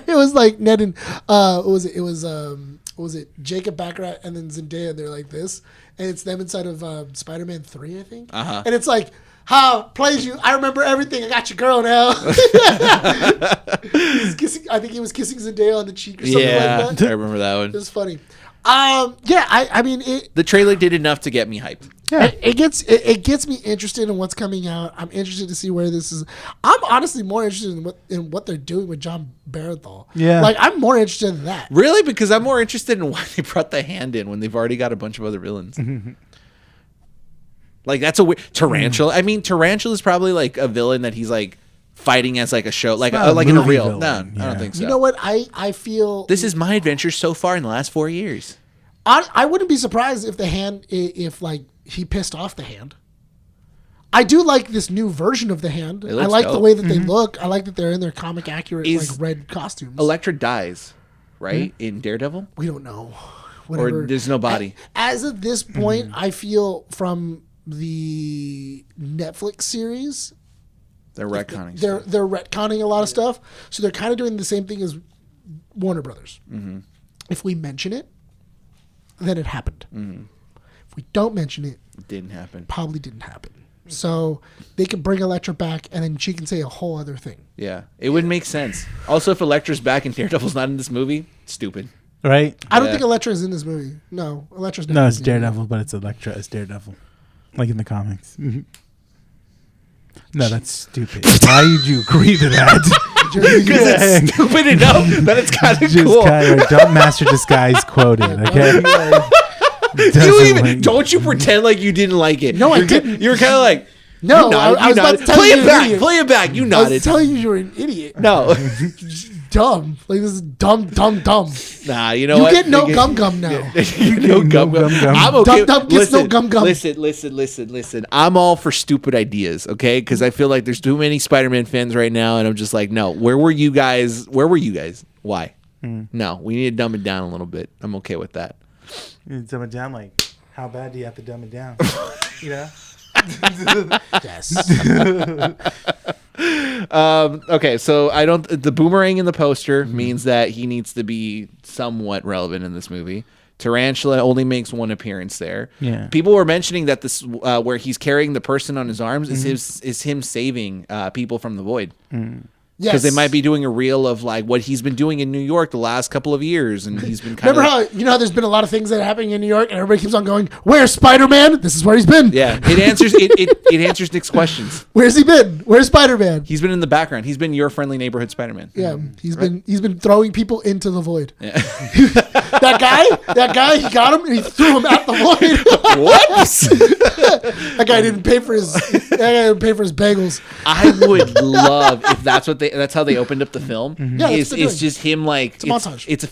it was like Ned and what was it? It was what was it? Jacob Baccarat and then Zendaya. They're like this, and it's them inside of Spider-Man 3, I think. And it's like, how plays you? I remember everything. I got your girl now. He's kissing. I think he was kissing Zendaya on the cheek or something like that. I remember that one. It was funny. I mean, the trailer did enough to get me hyped. Yeah, it gets me interested in what's coming out. I'm interested to see where this is. I'm honestly more interested in what they're doing with John Bernthal. Yeah, like I'm more interested in that. Really, because I'm more interested in why they brought the Hand in when they've already got a bunch of other villains. Like that's a weird Tarantula. I mean, Tarantula is probably like a villain that he's like fighting as like a show, like in a real. Villain. No, I don't think so. You know what? I feel this is my adventure so far in the last 4 years. I wouldn't be surprised if the Hand, if like he pissed off the Hand. I do like this new version of the Hand. I like the way that they look. I like that they're in their comic accurate like red costumes. Elektra dies, right? In Daredevil? We don't know. Whatever. Or there's no body. As of this point, I feel from the Netflix series, they're retconning. They're retconning a lot of stuff. So they're kind of doing the same thing as Warner Brothers. If we mention it, then it happened. If we don't mention it, Didn't happen. probably didn't happen. So they could bring Elektra back, and then she can say a whole other thing. Yeah, it would make sense. Also, if Elektra's back and Daredevil's not in this movie, stupid. Right? I don't think Elektra is in this movie. No, Elektra's not. No, it's in the movie. Daredevil, but it's Elektra as Daredevil. Like in the comics. No, that's stupid. Why did you agree to that? Because it's stupid enough that it's kind of Just cool. kind of don't master disguise quoted, okay? Don't you pretend like you didn't like it. No, I didn't. You were kind of like, No, you nodded, I was you about nodded. to tell Play you it you're an back. idiot. Play it back. You I was nodded. telling you you're an idiot. No. Dumb. Like, this is dumb. Nah, you know You what? get no gum now. You know, gum. I'm okay. Dum gets no gum. Listen. I'm all for stupid ideas, okay? Because I feel like there's too many Spider-Man fans right now, and I'm just like, no. Where were you guys? Why? No, we need to dumb it down a little bit. I'm okay with that. You dumb it down, like, how bad do you have to dumb it down? You know? Yes. Okay, so the boomerang in the poster means that he needs to be somewhat relevant in this movie. Tarantula only makes one appearance there. Yeah. People were mentioning that this where he's carrying the person on his arms is him saving people from the void. Because they might be doing a reel of like what he's been doing in New York the last couple of years, and he's been kind Remember how there's been a lot of things that are happening in New York, and everybody keeps on going, "Where's Spider-Man? This is where he's been." Yeah, it answers it answers Nick's questions. Where's he been? Where's Spider-Man? He's been in the background. He's been your friendly neighborhood Spider-Man. Yeah, he's been throwing people into the void. Yeah. that guy, he got him and he threw him at the void. What? That guy didn't pay for his bagels. I would love if that's how they opened up the film. Yeah, it's just him like it's a montage. It's a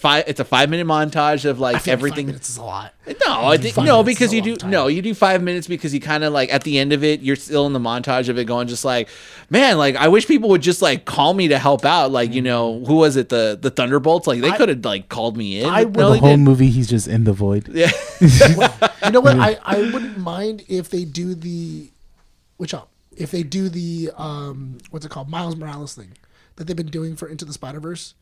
5-minute montage of like everything. 5 minutes is a lot. No, I think 5 no, minutes because is a you long do time. you do 5 minutes because you kind of like at the end of it, you're still in the montage of it going just like, man, like I wish people would just like call me to help out. Like, you know, who was it? The Thunderbolts? Like they could have like called me in. But no, The they whole didn't. movie, he's just in the void. Yeah. You know what? I wouldn't mind if they do the if they do the what's it called, Miles Morales thing that they've been doing for Into the Spider-Verse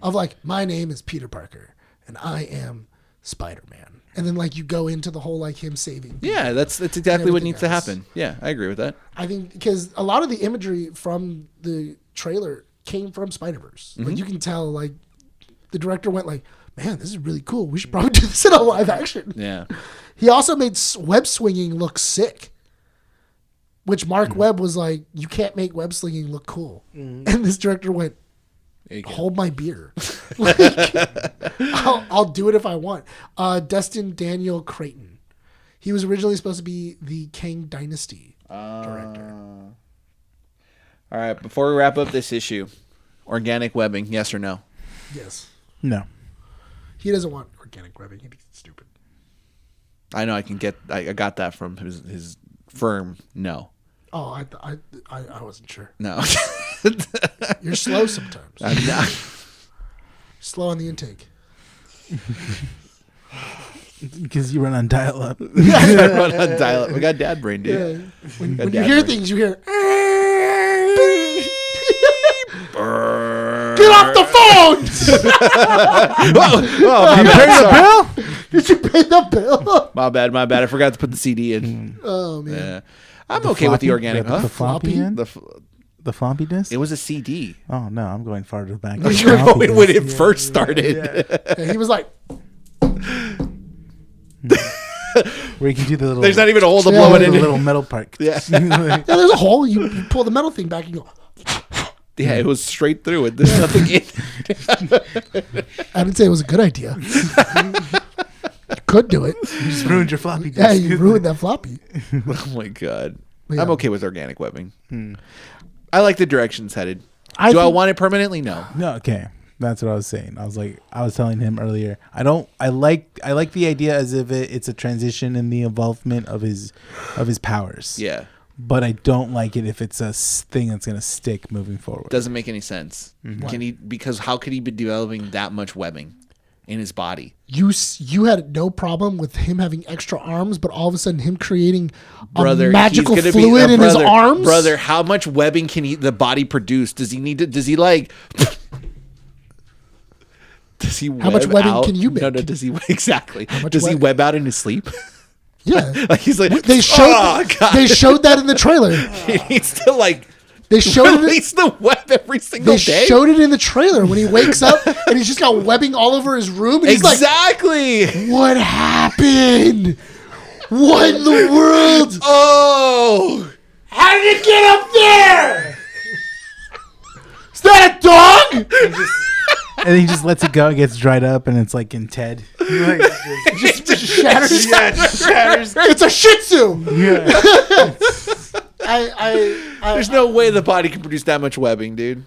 of like, my name is Peter Parker and I am Spider-Man, and then like you go into the whole like him saving people. Yeah, that's exactly what everything needs to else. happen. Yeah, I agree with that. I think because a lot of the imagery from the trailer came from Spider-Verse. Like you can tell like the director went like, man, this is really cool. We should probably do this in a live action. Yeah. He also made web swinging look sick, which Mark Webb was like, you can't make web slinging look cool. And this director went, hold my beer. Like, I'll do it if I want. Destin Daniel Creighton. He was originally supposed to be the Kang Dynasty director. All right, before we wrap up this issue, organic webbing, yes or no? Yes. No. He doesn't want organic webbing. He thinks it's stupid. I know I got that from his firm no. Oh, I wasn't sure. No. You're slow sometimes. I'm not. Slow on the intake. Because you run on dial-up. I run on dial-up. We got dad brain, dude. Yeah. When Got you dad hear brain. things, you hear. Get off the phone! Oh, You pay the bill? Did you pay the bill? my bad. I forgot to put the CD in. Oh man. Yeah. I'm okay with the organic. The floppy Floppy? end? The The floppy disk? It was a CD. Oh, no, I'm going farther back. You were going when it first started. And he was like, Where you can do the little... There's not even a hole to Yeah, blow it the in. little metal part. Yeah. yeah, there's a hole. You pull the metal thing back and you go. Yeah, it was straight through it. There's nothing in. I didn't say it was a good idea. You could do it. You just ruined your floppy disk. Yeah, you ruined that floppy. Oh my god. Yeah. I'm okay with organic webbing. I like the direction it's headed. I Do I think- want it permanently? No. No, okay. That's what I was saying. I was telling him earlier. I like the idea as if it's a transition in the involvement of his powers. Yeah. But I don't like it if it's a thing that's gonna stick moving forward. Doesn't make any sense. Can he? Because how could he be developing that much webbing in his body? You had no problem with him having extra arms, but all of a sudden him creating Brother, a magical he's gonna fluid in his brother, arms. Brother, how much webbing can the body produce? Does he need to? Does he like? Does he web How much webbing out? can you make? No, does he exactly? much Does he web- web out in his sleep? Yeah. Like he's like, They showed God. they showed that in the trailer. He needs to like They showed it. release the web every single They day. showed it in the trailer when he wakes up and he's just got webbing all over his room. And he's exactly. like, "What happened? What in the world? Oh, How did it get up there? Is that a dog?" And he just lets it go. It gets dried up, and it's like in Ted. Like, Just shatters. yeah, it just shatters. It's a Shih Tzu. Yeah. there's no way the body can produce that much webbing, dude.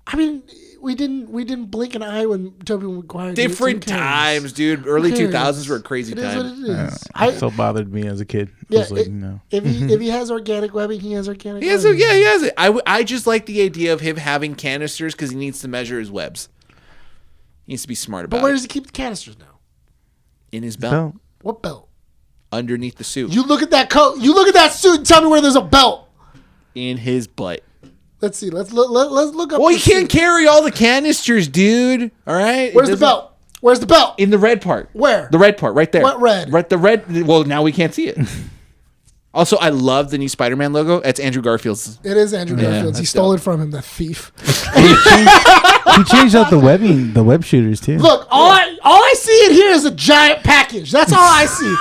I mean, we didn't blink an eye when Tobey Maguire. did it, so Different who cares? times, dude. Early Who cares? 2000s were a crazy It is what time. it is. It so bothered me as a kid. I Yeah, was like, no. if he has organic webbing, he has organic. He has webbing. he has it. I just like the idea of him having canisters because he needs to measure his webs. He needs to be smart about But where it. does he keep the canisters now? In his belt, So, What belt? underneath the suit, You look at that coat. You look at that suit and tell me where there's a belt. in his butt. Let's see. Let's look up. Well, the he can't suit. carry all the canisters, dude. All right. Where's the belt? Where's the belt? In the red part. Where? The red part, right there. What red? Right, the red. Well, now we can't see it. Also, I love the new Spider-Man logo. It's Andrew Garfield's. It is Andrew Garfield's. He that's stole it from him, the thief. he changed out the webbing, the web shooters too. Look, all I see in here is a giant package. That's all I see.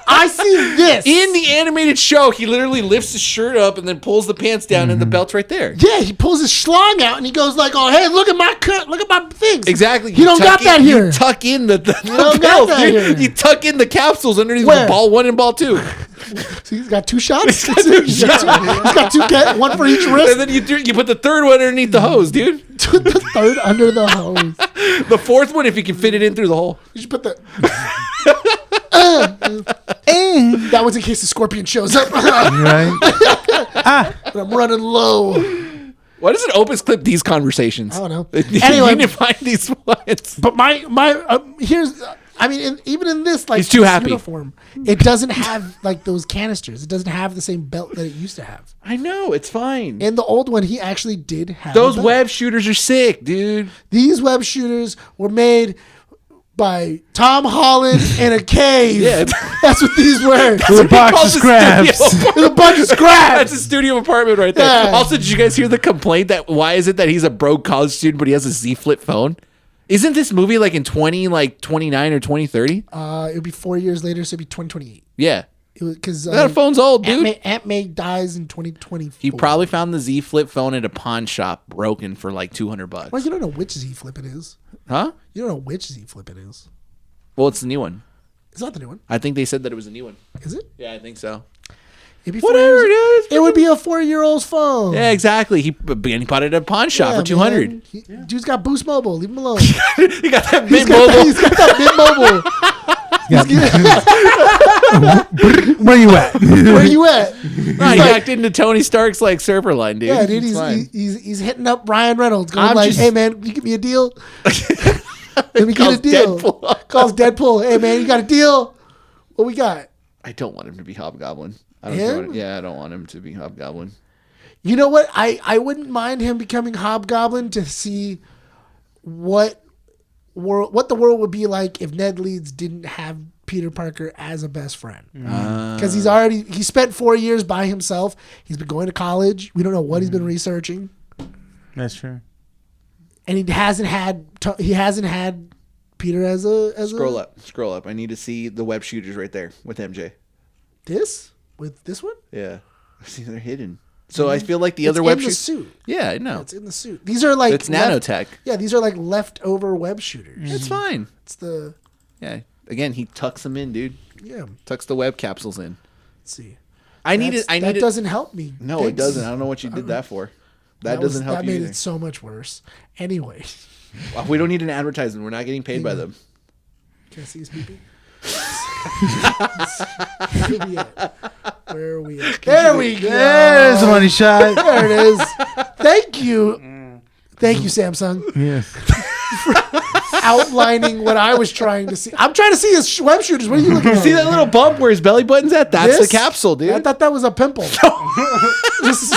I see this. In the animated show, he literally lifts his shirt up and then pulls the pants down, and the belt's right there. Yeah, he pulls his schlong out and he goes like, "Oh, hey, look at my cut. Look at my things." Exactly. You don't got that here. You tuck in the don't got pills, that dude. here. You tuck in the capsules underneath Where? ball 1 and ball 2. So he's got two shots. He's got two He's got two, one for each And wrist. then you put the third one underneath the hose, dude. The third under the hose. The fourth one, if you can fit it in through the hole. You should put the. That was in case the scorpion shows up. Right? I'm running low. Why does it opus clip these conversations? I don't know. You Anyway. need to find these ones. But my here's. I mean, even in this, like, He's too this happy. uniform, it doesn't have like those canisters. It doesn't have the same belt that it used to have. I know, it's fine. In the old one, he actually did have Those a belt. web shooters are sick, dude. These web shooters were made by Tom Holland in a cave. Yeah. That's what these were. With a box of scraps. With a bunch of scraps. That's a studio apartment right there. Yeah. Also, did you guys hear the complaint that why is it that he's a broke college student but he has a Z Flip phone? Isn't this movie like in 29 or 2030? It would be 4 years later, so it'd be 2028. Yeah. It was because That phone's old, dude. Aunt May dies in 2024. He probably found the Z Flip phone at a pawn shop broken for like $200. Well, you don't know which Z Flip it is. Huh? You don't know which Z Flip it is. Well, it's the new one. It's not the new one, I think they said that it was a new one. is it? Yeah, I think so. It'd be Whatever it is. It would be a 4-year-old's phone. Yeah, exactly. He bought it at a pawn shop Yeah, for $200. man. Dude's got Boost Mobile. Leave him alone. He got that He's big got mobile. he's got that mid mobile. Where you at? Where you at? Right, he hacked into Tony Stark's like server line, dude. Yeah, dude. It's fine. He's hitting up Ryan Reynolds, going I'm like, just- "Hey man, you give me a deal? Let me get Calls a deal." Deadpool. Calls Deadpool. "Hey man, you got a deal? What we got?" I don't want him to be Hobgoblin. I Him? I don't want him to be Hobgoblin. You know what? I wouldn't mind him becoming Hobgoblin to see what the world would be like if Ned Leeds didn't have Peter Parker as a best friend. Because he spent 4 years by himself. He's been going to college. We don't know what he's been researching, That's true. and he hasn't had Peter as a Scroll up. I need to see the web shooters right there with MJ. this with this one. Yeah. See, they're hidden. So I feel like the other It's web in the shooters. suit. Yeah, I know. It's in the suit. These are like It's nanotech. Yeah, these are like leftover web shooters. It's fine. It's the Yeah. Again, he tucks them in, dude. yeah. Tucks the web capsules in. Let's see. That Doesn't help me. No, it Thanks. doesn't. I don't know what you did that for. That doesn't help That you made either. it so much worse. Anyway, We don't need an advertisement. We're not getting paid by them. can I see his pee-pee? Where are we at? There we go. There's the money shot. There it is. Thank you. Thank you, Samsung. Yes. Outlining what I was trying to see. I'm trying to see his web shooters. What are you looking at? See that little bump where his belly button's at? That's This? the capsule, dude. I thought that was a pimple. This is.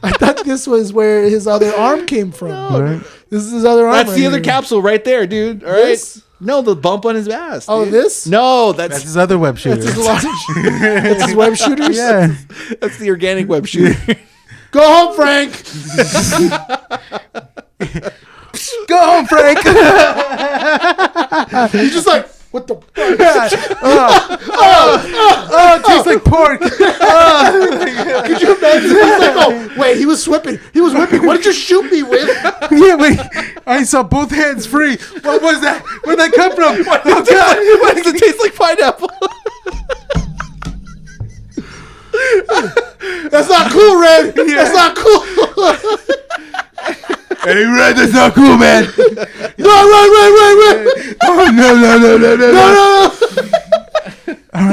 I thought think this was where his other arm came from. Right? This is his other arm. That's right the other here. capsule right there, dude. All right. This? No, the bump on his ass. Oh, dude. this? No, That's that's his other web shooter. That's his large. That's his web shooters. Yeah. that's the organic web shooter. Go home, Frank. Go home, Frank. He's just like, what the fuck? Oh, it tastes like pork. Could you imagine? He's like, oh, wait, he was whipping. He was whipping. What did you shoot me with? Yeah, wait. I saw both hands free. What was that? Where'd that come from? Oh, God. Why does it taste like pineapple? That's not cool, Red. That's not cool. Hey, Red, that's not cool, man. Run. Oh, no. No. All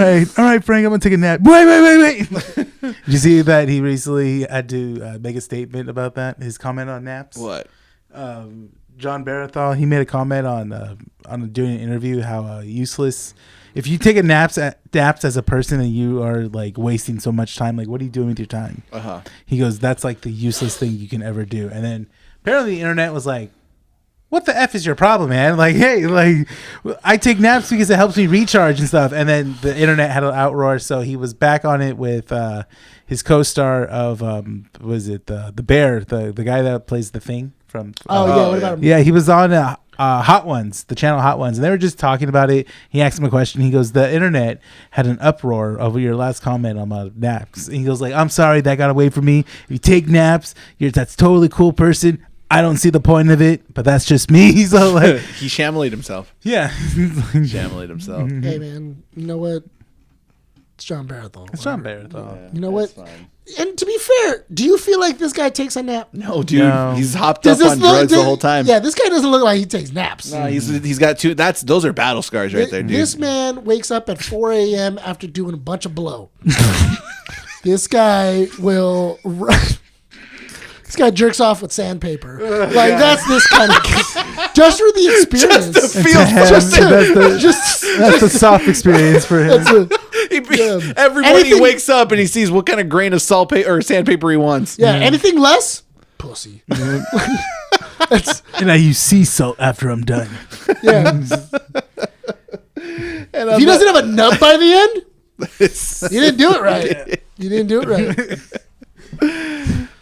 right, Frank, I'm going to take a nap. Wait. Did you see that he recently had to make a statement about that? His comment on naps? What? John Bernthal, he made a comment on doing an interview how useless. If you take naps as a person and you are like wasting so much time, like what are you doing with your time? He goes, that's like the useless thing you can ever do. And then apparently the internet was like, what the F is your problem, man? Like, hey, like I take naps because it helps me recharge and stuff. And then the internet had an outroar, so he was back on it with his co-star of was it the Bear, the guy that plays the Thing from What about him? yeah, he was on Hot Ones, the channel Hot Ones, and they were just talking about it. He asked him a question. He goes, the internet had an uproar over your last comment on naps. And he goes like, I'm sorry, that got away from me. If you take naps, that's totally cool person. I don't see the point of it, but that's just me. So like, He shameled himself. yeah. Shameled himself. Hey, man. You know what? It's John Bernthal. It's John Bernthal. Yeah, You know what? that's fine. And to be fair, do you feel like this guy takes a nap? No, dude. No. He's hopped Does up this on look- drugs the whole time. Yeah, this guy doesn't look like he takes naps. No, he's got two. Those are battle scars right there, dude. This man wakes up at 4 a.m. after doing a bunch of blow. This guy will. This guy jerks off with sandpaper. Like that's this kind of just for the experience. Just to It's feel a ham- just that's a soft experience for him. Everybody Anything- wakes up and he sees what kind of grain of or sandpaper he wants. yeah. Anything less, pussy. That's, And I use sea salt after I'm done. yeah. And If he doesn't have a nub by the end, you didn't do it right. You didn't do it right.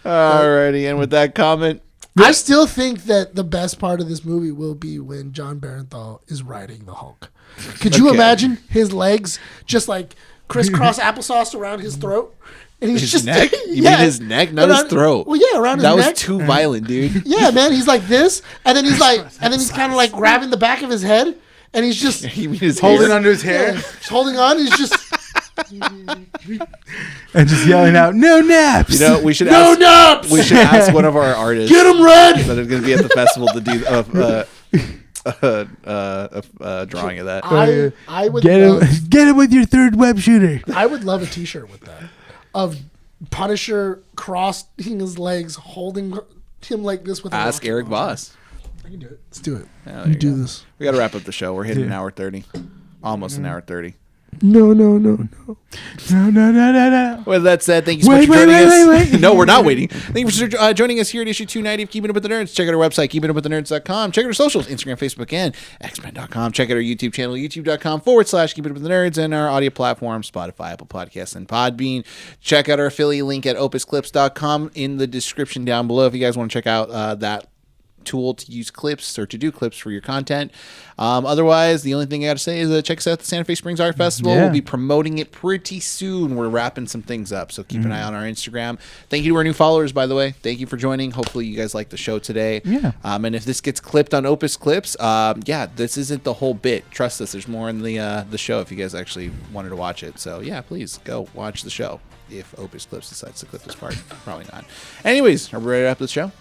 Alrighty, and with that comment, I still think that the best part of this movie will be when John Bernthal is riding the Hulk. Could you Okay. imagine his legs just like crisscross applesauce around his throat? And he's his just neck? You mean his neck, not his throat? Well, yeah, around his that neck. was too violent, dude. Yeah, man, he's like this, and then he's kind of like grabbing the back of his head, and he's just You mean his Holding hair? onto his hair just holding on. He's just and just yelling out, "No naps!" You know, we should no ask. naps. We should ask one of our artists Get him, Red. that is going to be at the festival to do a drawing of that. I would Get love, him, get him with your third web shooter. I would love a T-shirt with that of Punisher crossing his legs, holding him like this with a Ask rocket Eric launcher. Voss. I can do it. Let's do it. Yeah, there You you do go. this. We got to wrap up the show. We're hitting Yeah. an hour 30, almost an hour 30. No. No. With that said, thank you so much for joining us. No, we're not waiting. Thank you for joining us here at issue 290 of Keeping Up with the Nerds. Check out our website, keepingupwiththenerds.com. Check out our socials, Instagram, Facebook, and xmen.com. Check out our YouTube channel, youtube.com/Keeping Up with the Nerds, and our audio platforms, Spotify, Apple Podcasts, and Podbean. Check out our affiliate link at opusclips.com in the description down below if you guys want to check out that tool to use clips or to do clips for your content. Otherwise, the only thing I got to say is check us out at the Santa Fe Springs Art Festival. Yeah. We'll be promoting it pretty soon. We're wrapping some things up, so keep an eye on our Instagram. Thank you to our new followers, by the way. Thank you for joining. Hopefully, you guys like the show today. Yeah. And if this gets clipped on Opus Clips, this isn't the whole bit. Trust us, there's more in the show if you guys actually wanted to watch it. So yeah, please go watch the show. If Opus Clips decides to clip this part, probably not. Anyways, are we ready to wrap the show?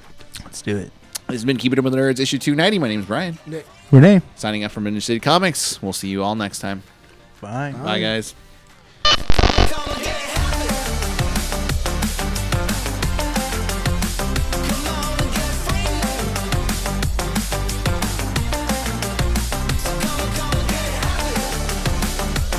Let's do it. This has been Keep It Up with the Nerds, issue 290. My name is Brian. Nick. Renee. Signing out from Inner City Comics. We'll see you all next time. Bye. Bye guys.